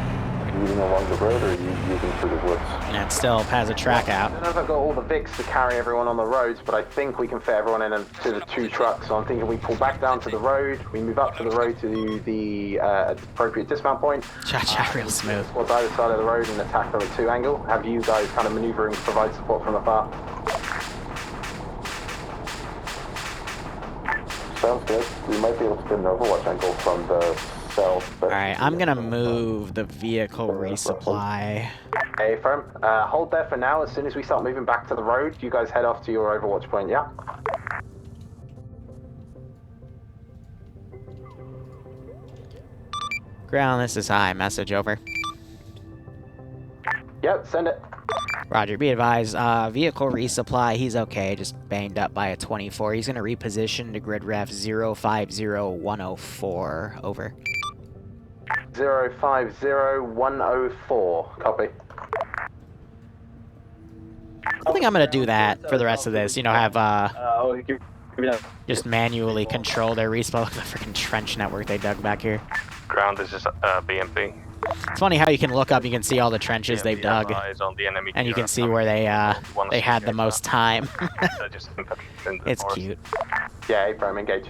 moving along the road, or are you moving through the woods? And it still has a track out. I don't know if I've got all the Vics to carry everyone on the roads, but I think we can fit everyone in to the 2 trucks. So I'm thinking we pull back down to the road, we move up to the road to the appropriate dismount point. Cha-cha, real smooth. Towards either side of the road and attack from a 2 angle. Have you guys kind of maneuver and provide support from afar. Sounds good. We might be able to get an overwatch angle from the south. Alright, I'm gonna move the vehicle resupply. Hey, firm. Hold there for now. As soon as we start moving back to the road, you guys head off to your overwatch point, yeah? Ground, this is high. Message over. Yep, send it. Roger, be advised. Vehicle resupply, he's okay. Just banged up by a 24. He's gonna reposition to grid ref 050104. Over. 050104. Copy. I think I'm gonna do that for the rest of this. You know, have just manually control their respawn. Look at the freaking trench network they dug back here. Ground, this is BMP. It's funny how you can look up, you can see all the trenches they've dug, and you can see where they had the most time. It's cute. Yeah, A-Prime, engage.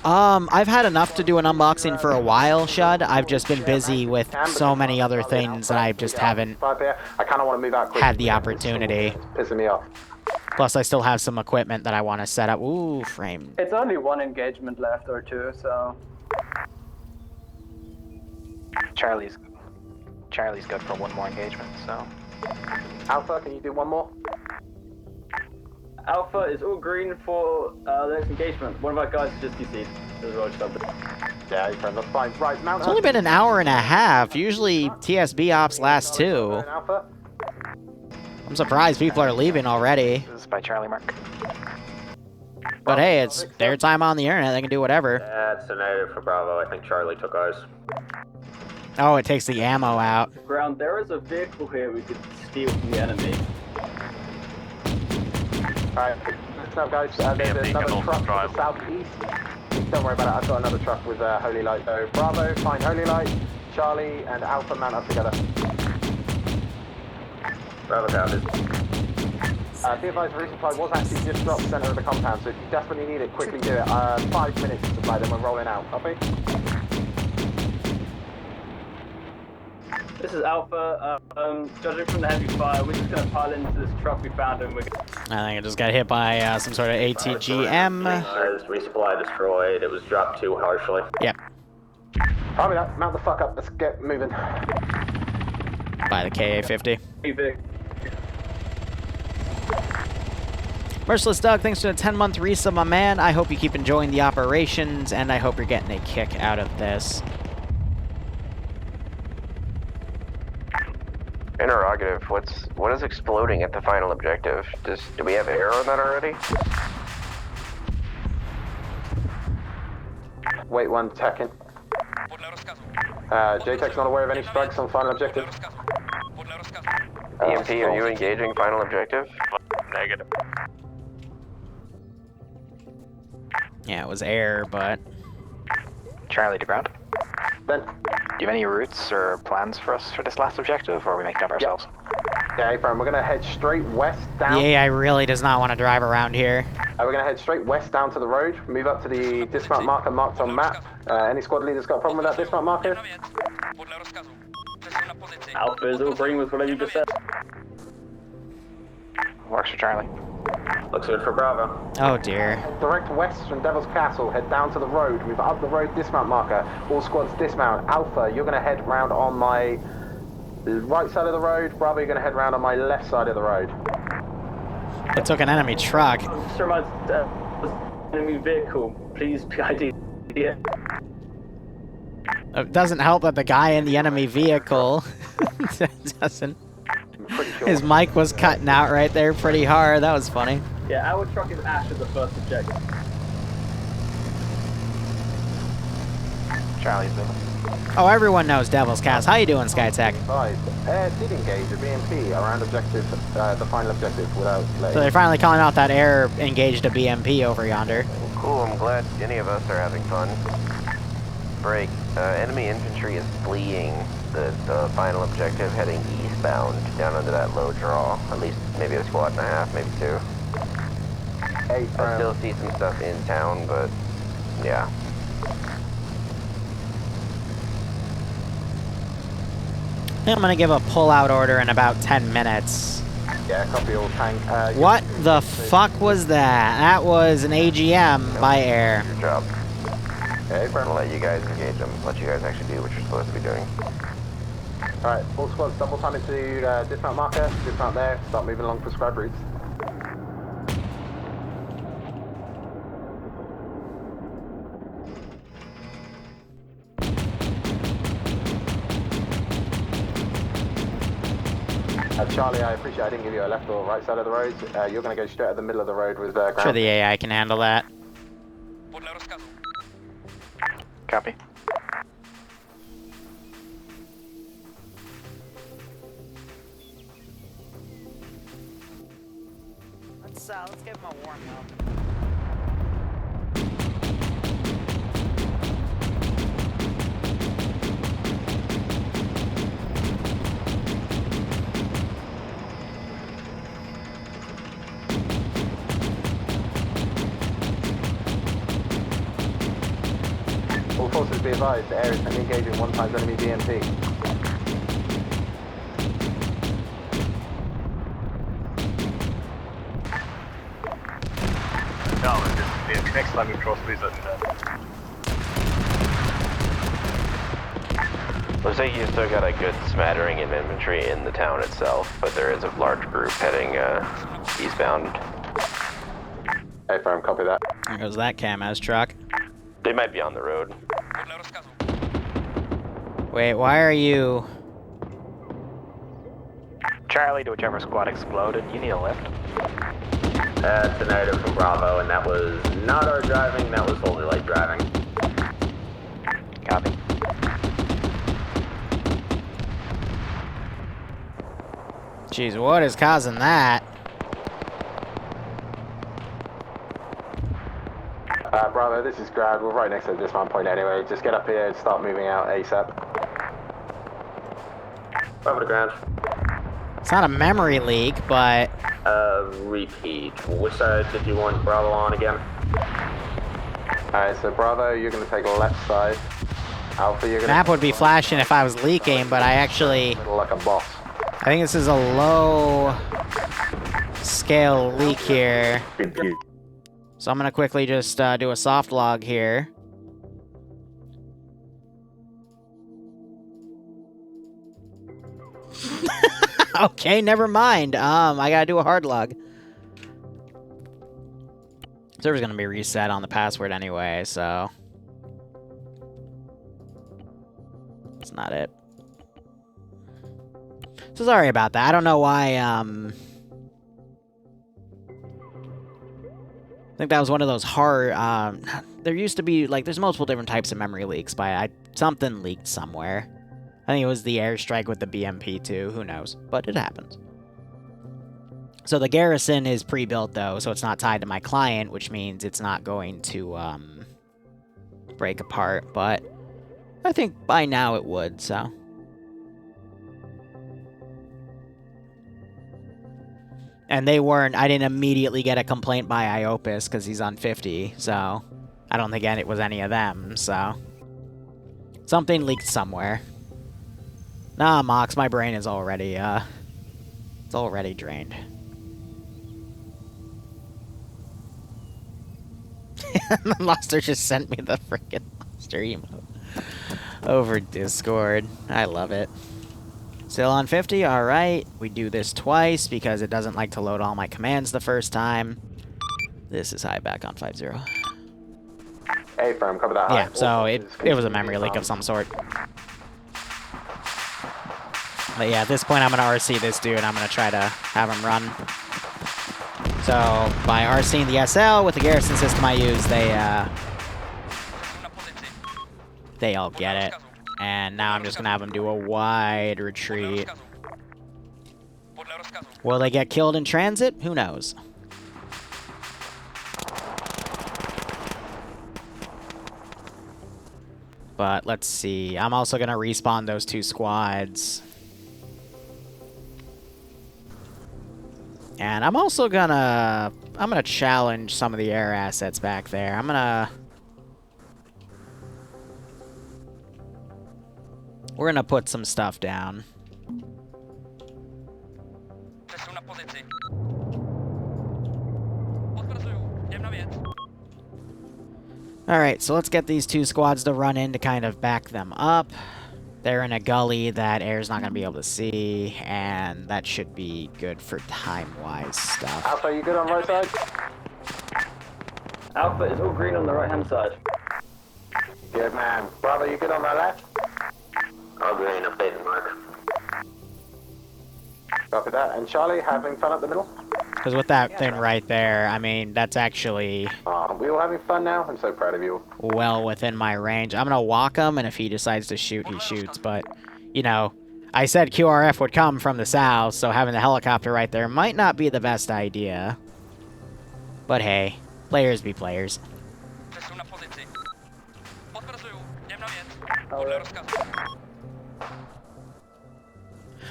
I've had enough to do an unboxing for a while, Shud. I've just been busy with so many other things, and I just haven't I kind of want to move out quick. had the opportunity. It's pissing me off. Plus, I still have some equipment that I want to set up. Ooh, frame. It's only one engagement left or two, so. Charlie's good for one more engagement, so. Alpha, can you do one more? Alpha is all green for the next engagement. One of our guys is just DC'd as well. Yeah, friend, that's fine. Right, Mount It's only been an hour and a half. Usually TSB ops last 2. Alpha. I'm surprised people are leaving already. This is by Charlie Mark. But hey, it's their time on the internet. They can do whatever. That's a negative for Bravo. I think Charlie took ours. Oh, it takes the ammo out. Ground, there is a vehicle here we could steal from the enemy. Alright, listen up guys, there's another truck to the southeast. Don't worry about it, I've got another truck with Holy Light. So Bravo, find Holy Light, Charlie and Alpha mount up together. Bravo counted. Be advised, resupply was actually just dropped center of the compound, so if you desperately need it, quickly do it. 5 minutes to supply, then we're rolling out. Copy? This is Alpha. Judging from the heavy fire, we're just going to pile into this truck we found and we're I think I just got hit by some sort of ATGM. Resupply destroyed. It was dropped too harshly. Yep. Copy that. Mount the fuck up. Let's get moving. By the KA-50. Merciless Doug, thanks for the 10-month resub, my man. I hope you keep enjoying the operations, and I hope you're getting a kick out of this. Interrogative. What is exploding at the final objective? Do we have air on that already? Wait 1 second. JTEC's not aware of any strikes on final objective. EMP, are you engaging final objective? Negative. Yeah, it was air, but... Charlie to ground. Ben. Do you have any routes or plans for us for this last objective, or are we making up ourselves? Yeah, Abraham, we're gonna head straight west down. The AI really does not want to drive around here. We're gonna head straight west down to the road, move up to the dismount marker marked on map. Any squad leaders got a problem with that dismount marker? Alpha is all green with whatever you just said. Works for Charlie. Looks good for Bravo. Oh dear. Direct west from Devil's Castle, head down to the road, move up the road dismount marker. All squads dismount. Alpha, you're gonna head round on my right side of the road. Bravo, you're gonna head round on my left side of the road. It took an enemy truck. Just reminds enemy vehicle, please PID. Yeah. It doesn't help that the guy in the enemy vehicle doesn't. His mic was cutting out right there pretty hard. That was funny. Yeah, our truck is Ash as the first objective. Charlie's moving. Oh, everyone knows Devil's Cast. How you doing, SkyTech? Air did engage a BMP around objective, the final objective without letting. So they're finally calling out that air engaged a BMP over yonder. Cool, I'm glad any of us are having fun. Break. Enemy infantry is fleeing the final objective, heading eastbound down under that low draw. At least maybe a squad and a half, maybe 2. Hey, I still see some stuff in town, but yeah. I think I'm gonna give a pull-out order in about 10 minutes. Yeah, copy all tank. What the fuck was that? That was an AGM by air. Good job. Okay, I'm gonna let you guys engage them. Let you guys actually do what you're supposed to be doing. Alright, all squads double time into dismount marker, dismount there, start moving along prescribed routes. Charlie, I appreciate I didn't give you a left or right side of the road. You're going to go straight at the middle of the road with ground. Sure the AI can handle that. Copy. Let's give him a warm up. All forces be advised, the air is currently engaging 1 times enemy BMP. next time you cross, please let me know. Looks like you still got a good smattering of infantry in the town itself, but there is a large group heading eastbound. Hey, firm, copy that. There goes that Kamaz truck. They might be on the road. Wait, why are you... Charlie, to whichever squad exploded, you need a lift. That's a narrative from Bravo, and that was not our driving, that was Holy Light driving. Copy. Jeez, what is causing that? Bravo, this is Grad. We're right next to the dismount point anyway. Just get up here and start moving out ASAP. Over to ground. It's not a memory leak, but... Repeat. Which side did you want Bravo on again? Alright, so Bravo, you're going to take left side. Alpha, you're going to... Map would be flashing if I was leaking, but I actually... Like a boss. I think this is a low scale leak here. So I'm gonna quickly just do a soft log here. Okay, never mind. I gotta do a hard log. Server's gonna be reset on the password anyway, so that's not it. So sorry about that. I don't know why, I think that was one of those hard, there used to be, like, there's multiple different types of memory leaks, but something leaked somewhere. I think it was the airstrike with the BMP too, who knows, but it happens. So the garrison is pre-built though, so it's not tied to my client, which means it's not going to, break apart, but I think by now it would, so. And they weren't, I didn't immediately get a complaint by Iopus because he's on 50, so I don't think it was any of them, so. Something leaked somewhere. Nah, Mox, my brain is already, it's already drained. Monster just sent me the freaking monster emote over Discord. I love it. Still on 50? Alright. We do this twice because it doesn't like to load all my commands the first time. This is high back on 50. Hey, firm, cover that high. Yeah, so it was a memory leak of some sort. But yeah, at this point I'm going to RC this dude and I'm going to try to have him run. So, by RCing the SL with the garrison system I use, they all get it. And now I'm just going to have them do a wide retreat. Will they get killed in transit? Who knows? But let's see. I'm also going to respawn those two squads. And I'm also going to... I'm going to challenge some of the air assets back there. I'm going to... We're gonna put some stuff down. Alright, so let's get these two squads to run in to kind of back them up. They're in a gully that air's not gonna be able to see, and that should be good for time-wise stuff. Alpha, you good on right side? Alpha is all green on the right-hand side. Good man. Bravo, you good on my left? All green, updated mark. Copy that. And Charlie, having fun at the middle? Because with that thing right there, I mean, that's actually... we all having fun now? I'm so proud of you. Well within my range. I'm going to walk him, and if he decides to shoot, he shoots. But, you know, I said QRF would come from the south, so having the helicopter right there might not be the best idea. But hey, players be players.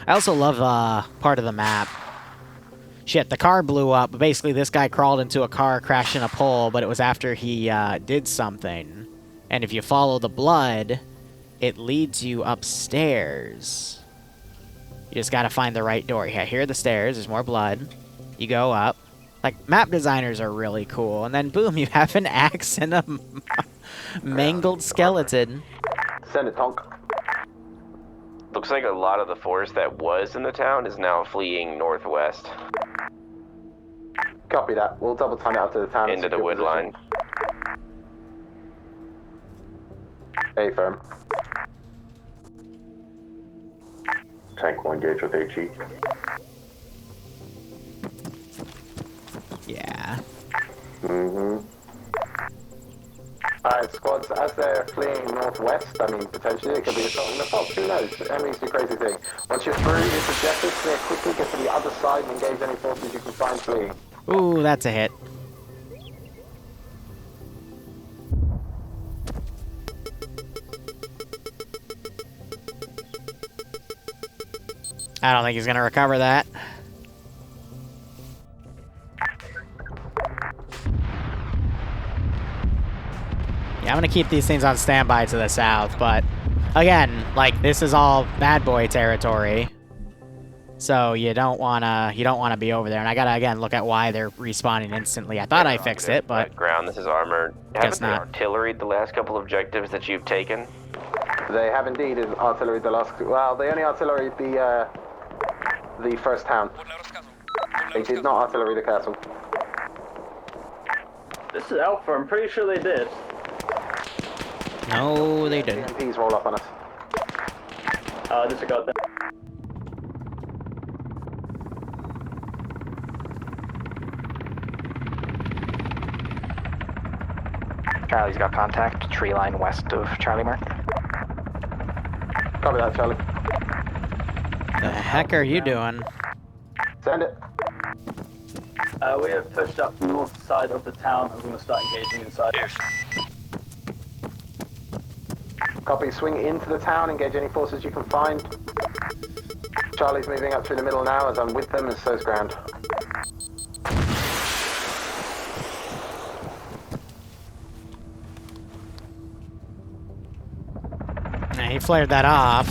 I also love part of the map. Shit, the car blew up, but basically this guy crawled into a car, crashed in a pole, but it was after he did something. And if you follow the blood, it leads you upstairs. You just gotta find the right door. Yeah, here are the stairs, there's more blood. You go up, Like, map designers are really cool, and then boom, you have an axe and a mangled skeleton. Send it, Tonk. Looks like a lot of the force that was in the town is now fleeing northwest. Copy that. We'll double time it out to the town. Into the wood line. Hey, firm. Tank will engage with HE. Yeah. Mm-hmm. Alright, squads, as they're fleeing northwest, I mean, potentially it could be a shot in the fox, who knows? Enemies do crazy thing. Once you're through this objective, clear quickly, get to the other side and engage any forces you can find fleeing. Ooh, that's a hit. I don't think he's gonna recover that. Yeah, I'm gonna keep these things on standby to the south, but again, like, this is all bad boy territory. So you don't wanna be over there. And I gotta again look at why they're respawning instantly. I thought I fixed it, but ground, this is armored. Guess Haven't they not. artilleried the last couple objectives that you've taken? They have indeed artillery the last. Well, they only artillery the first town. They did not artillery the castle. This is Alpha, I'm pretty sure they did. no, they didn't. MPs roll up on us. Disregard that. Charlie's got contact. Tree line west of Charlie Mark. Copy that, Charlie. The heck are you doing? Send it. We have pushed up the north side of the town and we're going to start engaging inside. Copy, swing into the town, engage any forces you can find. Charlie's moving up through the middle now as I'm with them, and so's ground. Yeah, he flared that off.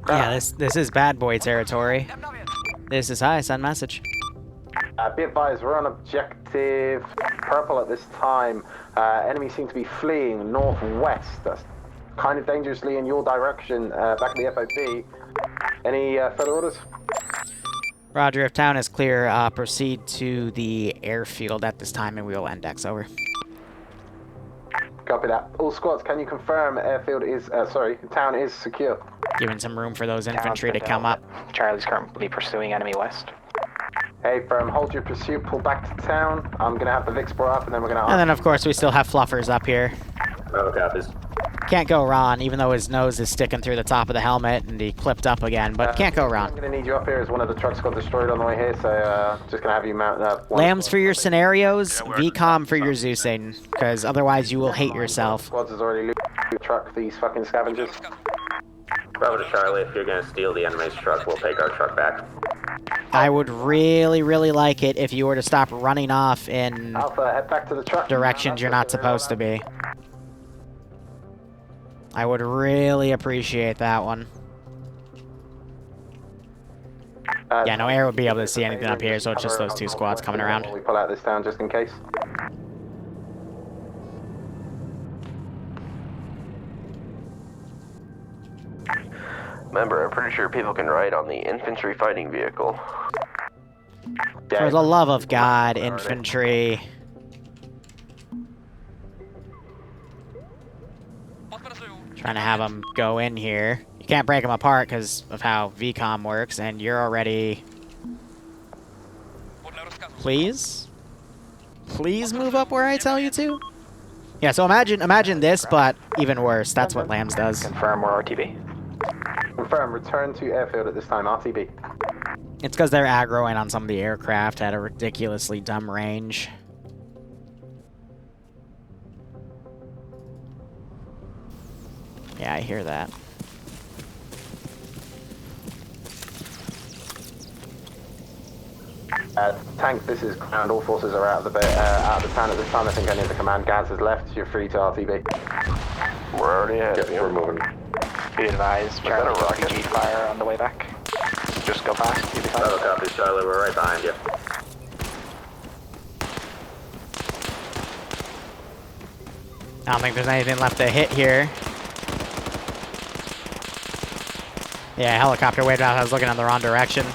Yeah, this is bad boy territory. This is hi, send message. Be advised, we're on objective purple at this time. Enemies seem to be fleeing northwest. That's kind of dangerously in your direction, back at the FOB. Any further orders? Roger, if town is clear, proceed to the airfield at this time and we will index over. Copy that. All squads, can you confirm airfield is, town is secure? Giving some room for those infantry to come up. Charlie's currently pursuing enemy west. Hey, firm, hold your pursuit, pull back to town. I'm gonna have the Vic brought up and then we're gonna... And then, of course, we still have Fluffers up here. Oh, copies. Can't go wrong, even though his nose is sticking through the top of the helmet and he clipped up again, but can't go wrong. I'm gonna need you up here as one of the trucks got destroyed on the way here, so just gonna have you mount up. Lambs for your scenarios, VCOM for your Zeusing, because otherwise you will hate yourself. Squads has already looted the truck, these fucking scavengers. Bravo to Charlie, if you're gonna steal the enemy's truck, we'll take our truck back. I would really, really like it if you were to stop running off in Alpha, head back to the truck. directions you're not supposed to be. I would really appreciate that one. Yeah, no air would be able to see anything up here, so it's just those two squads coming around. We pull out this town just in case. Remember, I'm pretty sure people can ride on the infantry fighting vehicle. For the love of God, infantry. Trying to have them go in here. You can't break them apart because of how VCOM works, and you're already... Please? Please move up where I tell you to? Yeah, so imagine this, but even worse. That's what Lambs does. Confirm we're RTB. Confirm, return to airfield at this time, RTB. It's because they're aggroing on some of the aircraft at a ridiculously dumb range. Yeah, I hear that. Tank, this is ground. All forces are out of the town at this time. I think any of the command guards has left. You're free to RTB. We're already at Yep, we're moving. Be advised, Charlie, RPG fire on the way back. Just go fast. You'll be fine. Bravo copy, Charlie. We're right behind you. I don't think there's anything left to hit here. Yeah, helicopter waved out. I was looking in the wrong direction.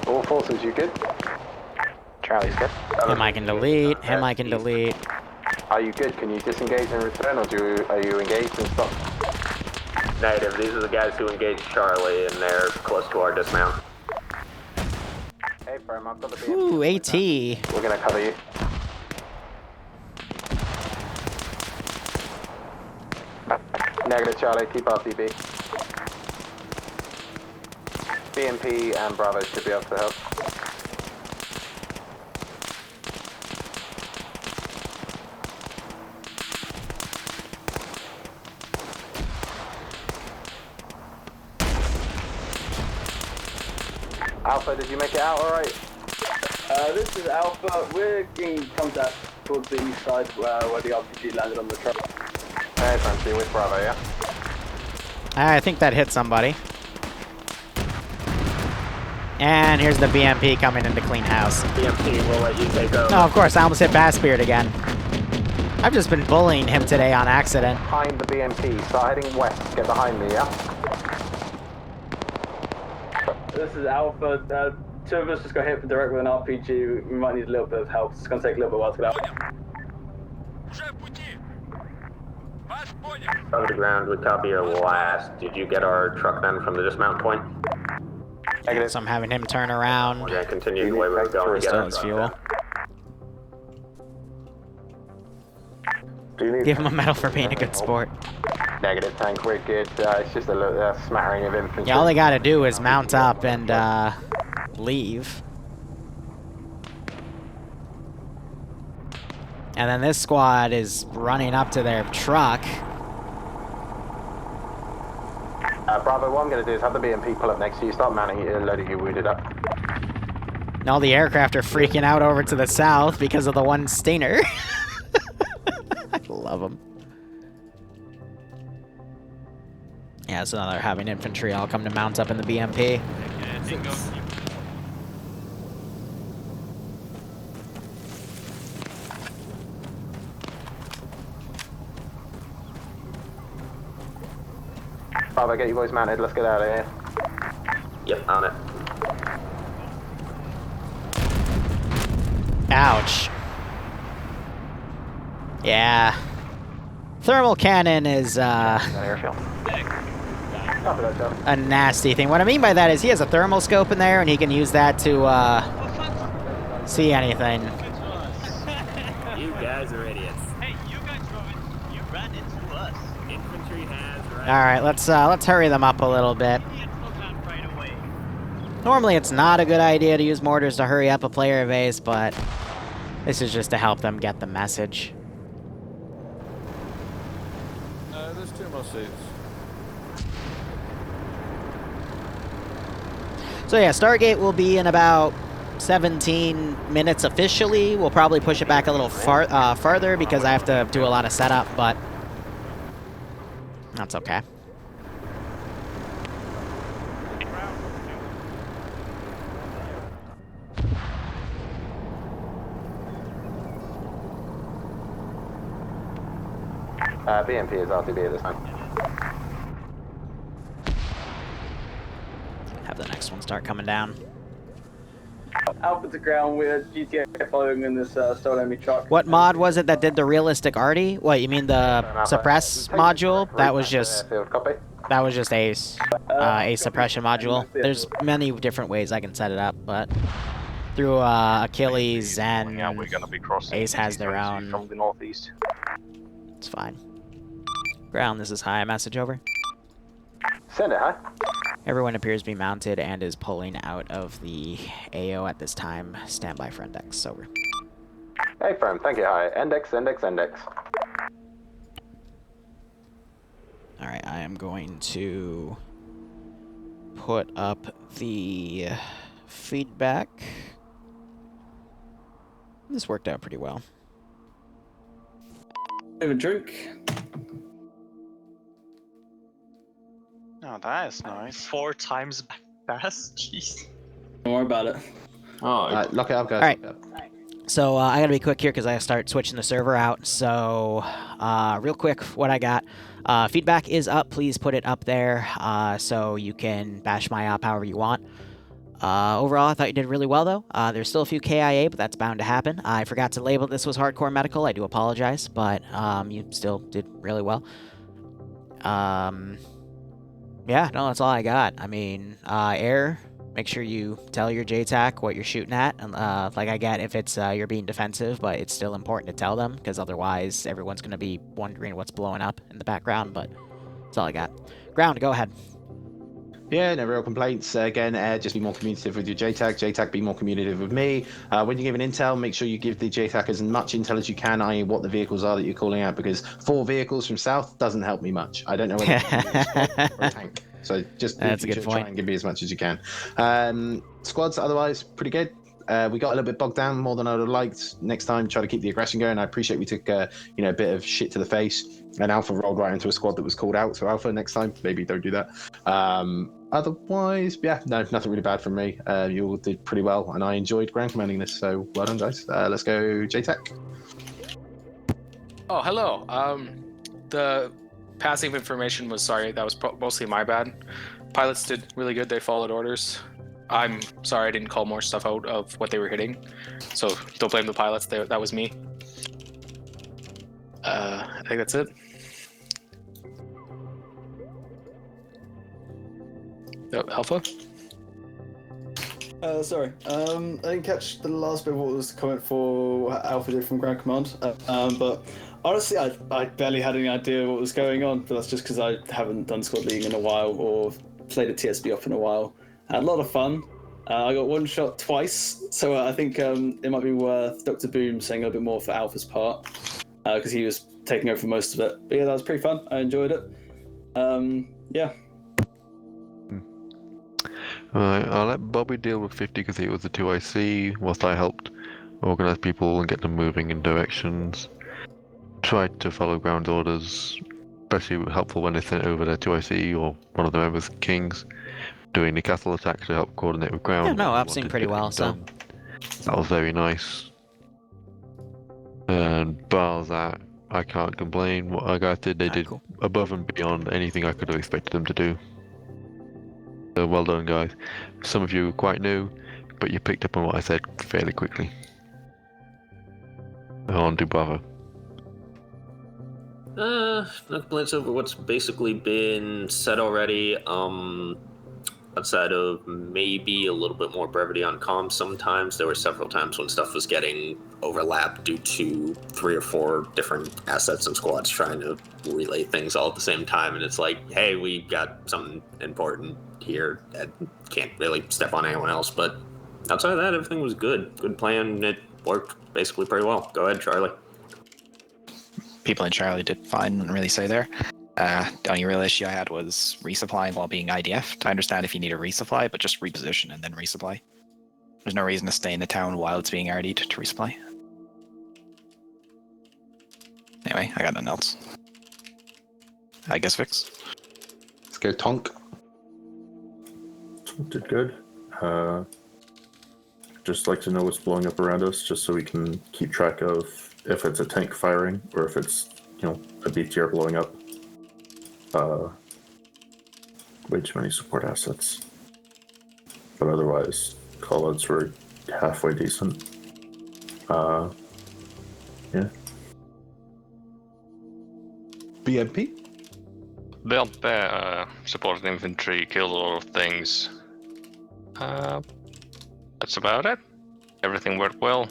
All forces, you good? Charlie's good. Him I can delete. Him I can delete. Are you good? Can you disengage and return, or are you engaged and stop? Negative. These are the guys who engaged Charlie, and they're close to our dismount. Hey, Firm, I've got the BMP. Ooh, AT. We're gonna cover you. Negative, Charlie. Keep RTB. BMP and Bravo should be able to help. Alpha, did you make it out alright? This is Alpha. We're in contact towards the east side where the RPG landed on the truck. Hey, Fancy, with Bravo, yeah? I think that hit somebody. And here's the BMP coming in to clean house. BMP will let you take over. Oh, of course, I almost hit Bassbeard again. I've just been bullying him today on accident. Behind the BMP. Start heading west. Get behind me, yeah? This is Alpha. Two of us just got hit direct with an RPG. We might need a little bit of help. It's going to take a little bit while to get out. Over the ground, we copy your last. Did you get our truck then from the dismount point? Negative. So I'm having him turn around. We're going to continue the way we're going to get our his truck fuel. Then. Give him a medal for being a good sport. Negative, Tank. We're good. It's just a smattering of infantry. Yeah, all they gotta do is mount up and leave. And then this squad is running up to their truck. Bravo, what I'm going to do is have the BMP pull up next to you, start mounting you, loading you wounded up. And all the aircraft are freaking out over to the south because of the one Stinger. I love them. Yeah, so now they're having infantry all come to mount up in the BMP. Bravo, get you boys mounted. Let's get out of here. Yep, on it. Ouch. Yeah. Thermal cannon is, airfield. a nasty thing. What I mean by that is he has a thermal scope in there, and he can use that to, see anything. You guys are idiots. Hey, you guys you ran into us. Infantry has right. Alright, let's hurry them up a little bit. Normally it's not a good idea to use mortars to hurry up a player base, but this is just to help them get the message. There's 2 more seats. So yeah, Stargate will be in about 17 minutes officially. We'll probably push it back a little farther because I have to do a lot of setup, but that's okay. BMP is RTB this time. Have the next one start coming down. Alpha to ground, we're GTA following in this stolen enemy truck. What mod was it that did the realistic arty? What, you mean the suppress module? That was just Ace. Ace suppression module. There's many different ways I can set it up, but through Achilles and we're gonna be crossing Ace has their own. from the northeast. It's fine. Ground, this is high. Message over. Send it, huh? Everyone appears to be mounted and is pulling out of the AO at this time. Stand by for index. Over. Hey, firm. Thank you. Hi. Index. Alright, I am going to put up the feedback. This worked out pretty well. a drink. Oh, that is nice. 4 times fast? Jeez. Don't worry about it. Oh, lock it up, guys. All right. So I gotta be quick here because I start switching the server out. So real quick, what I got. Feedback is up. Please put it up there so you can bash my op however you want. Overall, I thought you did really well, though. There's still a few KIA, but that's bound to happen. I forgot to label this was hardcore medical. I do apologize, but you still did really well. Yeah, no, that's all I got. I mean, air, make sure you tell your JTAC what you're shooting at. Like I get if it's you're being defensive, but it's still important to tell them, because otherwise everyone's going to be wondering what's blowing up in the background, but that's all I got. Ground, go ahead. Yeah, no real complaints. Again, just be more communicative with your JTAC. JTAC, be more communicative with me. When you give an intel, make sure you give the JTAC as much intel as you can, i.e. what the vehicles are that you're calling out, because 4 vehicles from south doesn't help me much. I don't know whether it's a squad or a tank. So just That's a good point. try and give me as much as you can. Squads, otherwise, pretty good. We got a little bit bogged down more than I would have liked. Next time, try to keep the aggression going. I appreciate we took a bit of shit to the face, and Alpha rolled right into a squad that was called out. So Alpha, next time, maybe don't do that. Otherwise, yeah, no, nothing really bad from me. You all did pretty well, and I enjoyed ground commanding this. So well done, guys. Let's go, JTAC. Oh, hello. The passing of information was sorry. That was mostly my bad. Pilots did really good. They followed orders. I'm sorry I didn't call more stuff out of what they were hitting. So don't blame the pilots. That was me. I think that's it. Alpha? Sorry, I didn't catch the last bit of what was the comment for what Alpha did from Ground Command, but honestly, I barely had any idea what was going on, but that's just because I haven't done squad league in a while or played a TSB off in a while. I had a lot of fun. I got one shot twice, so I think it might be worth Dr. Boom saying a little bit more for Alpha's part, because he was taking over for most of it. But yeah, that was pretty fun. I enjoyed it. Yeah. Alright, I'll let Bobby deal with 50 because he was the 2IC, whilst I helped organise people and get them moving in directions. Tried to follow ground orders, especially helpful when they sent over their 2IC or one of the members' kings, doing the castle attack to help coordinate with ground. Yeah, no, I've seen pretty well, so. That was very nice. And bar that, I can't complain. What our guys did, they did above and beyond anything I could have expected them to do. So well done, guys. Some of you were quite new, but you picked up on what I said fairly quickly. On to Bravo. No complaints over what's basically been said already. Outside of maybe a little bit more brevity on comms sometimes, there were several times when stuff was getting overlapped due to 3 or 4 different assets and squads trying to relay things all at the same time, and it's like, hey, we got something important here that can't really step on anyone else. But outside of that, everything was good. Good plan. It worked basically pretty well. Go ahead, Charlie. People in Charlie did fine, didn't really say there. The only real issue I had was resupplying while being IDF. I understand if you need a resupply, but just reposition and then resupply. There's no reason to stay in the town while it's being RD'd to resupply. Anyway, I got nothing else. I guess Vix. Let's go Tonk. Tonk did good. Just like to know what's blowing up around us, just so we can keep track of if it's a tank firing or if it's, a BTR blowing up. Way too many support assets. But otherwise, callouts were halfway decent. Yeah. BMP? BMP, support infantry, killed a lot of things. That's about it. Everything worked well.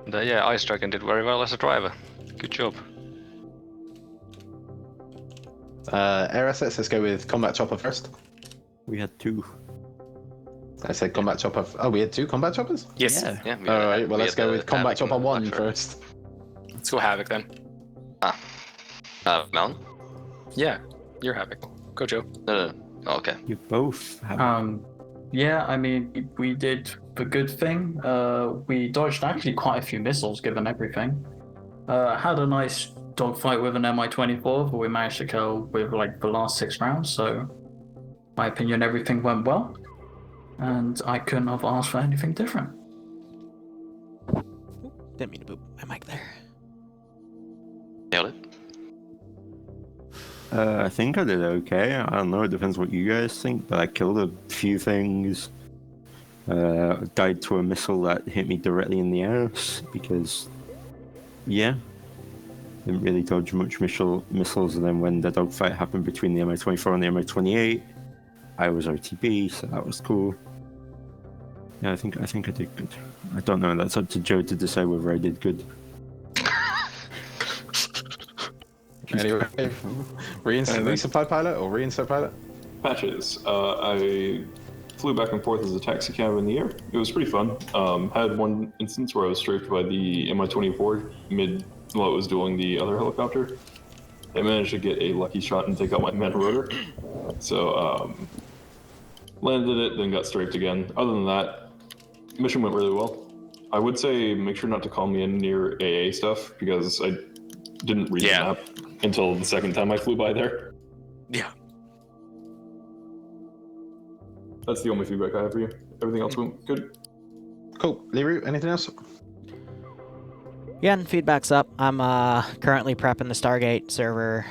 And, yeah, Ice Dragon did very well as a driver. Good job. Air assets, let's go with combat chopper first. We had 2. I said combat chopper. Oh, we had 2 combat choppers? Yes. Yeah. All right, well, let's go with combat chopper 1 first. Let's go Havoc then. Melon? Yeah, you're Havoc. Go Joe. No. Okay. You both have. Yeah, I mean, we did the good thing. We dodged actually quite a few missiles given everything. Had a nice dogfight with an Mi-24, but we managed to kill with like the last 6 rounds, so my opinion, everything went well, and I couldn't have asked for anything different. Didn't mean to boop my mic there. Nailed it. I think I did okay. I don't know, it depends what you guys think, but I killed a few things. Died to a missile that hit me directly in the ass because, yeah, didn't really dodge much missiles. And then when the dogfight happened between the Mi-24 and the Mi-28, I was OTB, so that was cool. Yeah, I think I did good. I don't know. That's up to Joe to decide whether I did good. Anyway, resupply pilot or reinsert pilot? Patches. I flew back and forth as a taxi cab in the air. It was pretty fun. Had one instance where I was strafed by the Mi-24 while it was doing the other helicopter. I managed to get a lucky shot and take out my man rotor. So landed it, then got strafed again. Other than that, mission went really well. I would say make sure not to call me in near AA stuff because I didn't read the map until the second time I flew by there. Yeah. That's the only feedback I have for you. Everything else went good. Cool. Liru, anything else? Yeah, and feedback's up. I'm currently prepping the Stargate server.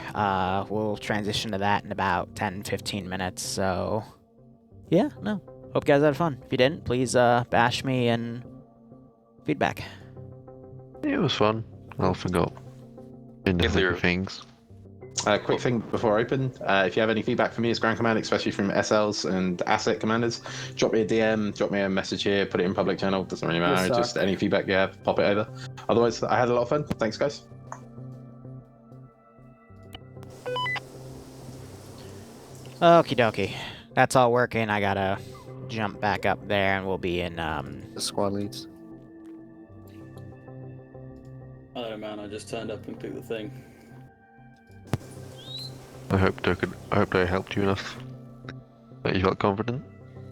We'll transition to that in about 10-15 minutes, so yeah, no. Hope you guys had fun. If you didn't, please bash me and feedback. It was fun. I forgot. In the thick of things. Quick thing before I open, if you have any feedback for me as Ground Command, especially from SLs and asset commanders, drop me a DM, drop me a message here, put it in public channel, doesn't really matter, Yes, just any feedback you have, pop it over. Otherwise, I had a lot of fun. Thanks, guys. Okie dokie. That's all working. I gotta jump back up there and we'll be in the squad leads. I don't know, man. I just turned up and picked the thing. I hope they helped you enough that you felt confident.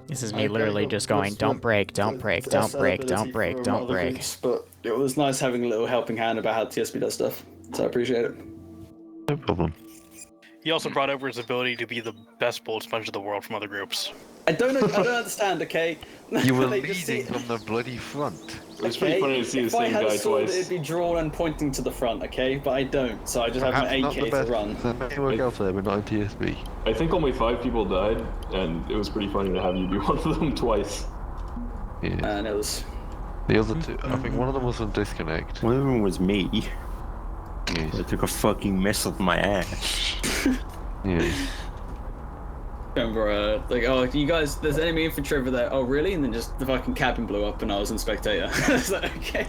This is me literally just going, don't break, don't break, don't break, don't break, don't break. But it was nice having a little helping hand about how TSB does stuff, so I appreciate it. No problem. He also brought over his ability to be the best bullet sponge of the world from other groups. I don't understand, okay? You were They just leading from the bloody front. It was pretty funny to see the If I same had guy a sword, twice. it'd be drawn and pointing to the front, okay? But I don't, so I just have my Perhaps not AK the to best. run. They may work out there, but not in TSB. I think only 5 people died, and it was pretty funny to have you do one of them twice. Yeah. And it was... The other two, I think one of them was on disconnect. One of them was me. Yes. I took a fucking missile to my ass. Yes. Remember, like, oh, you guys, there's enemy infantry over there. Oh, really? And then just the fucking cabin blew up and I was in spectator. I was like, okay.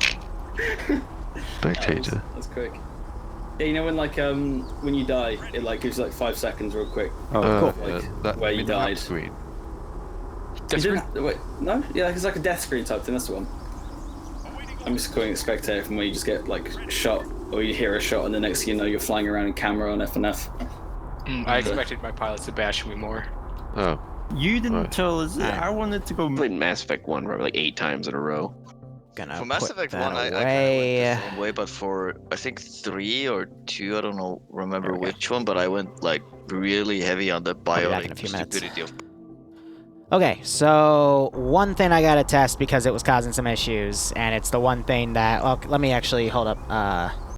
Spectator. That's quick. Yeah, you know when, like, when you die, it, like, gives you, like, 5 seconds real quick. Oh, cool. Like, that where you died. Screen. Wait, no? Yeah, like, it's like a death screen type thing, that's the one. I'm just calling it spectator from where you just get, like, shot, or you hear a shot, and the next thing you know, you're flying around in camera on F&F. I expected my pilots to bash me more. Oh. You didn't tell us that. I wanted to go... Played Mass Effect 1 like 8 times in a row. Gonna For Mass put Effect that 1, I kind of away. went the same way, but for, I think 3 or 2, I don't remember which one, but I went, like, really heavy on the back in a biotic few minutes. stupidity of... Okay, so one thing I gotta test because it was causing some issues, and it's the one thing that... Well, let me actually hold up.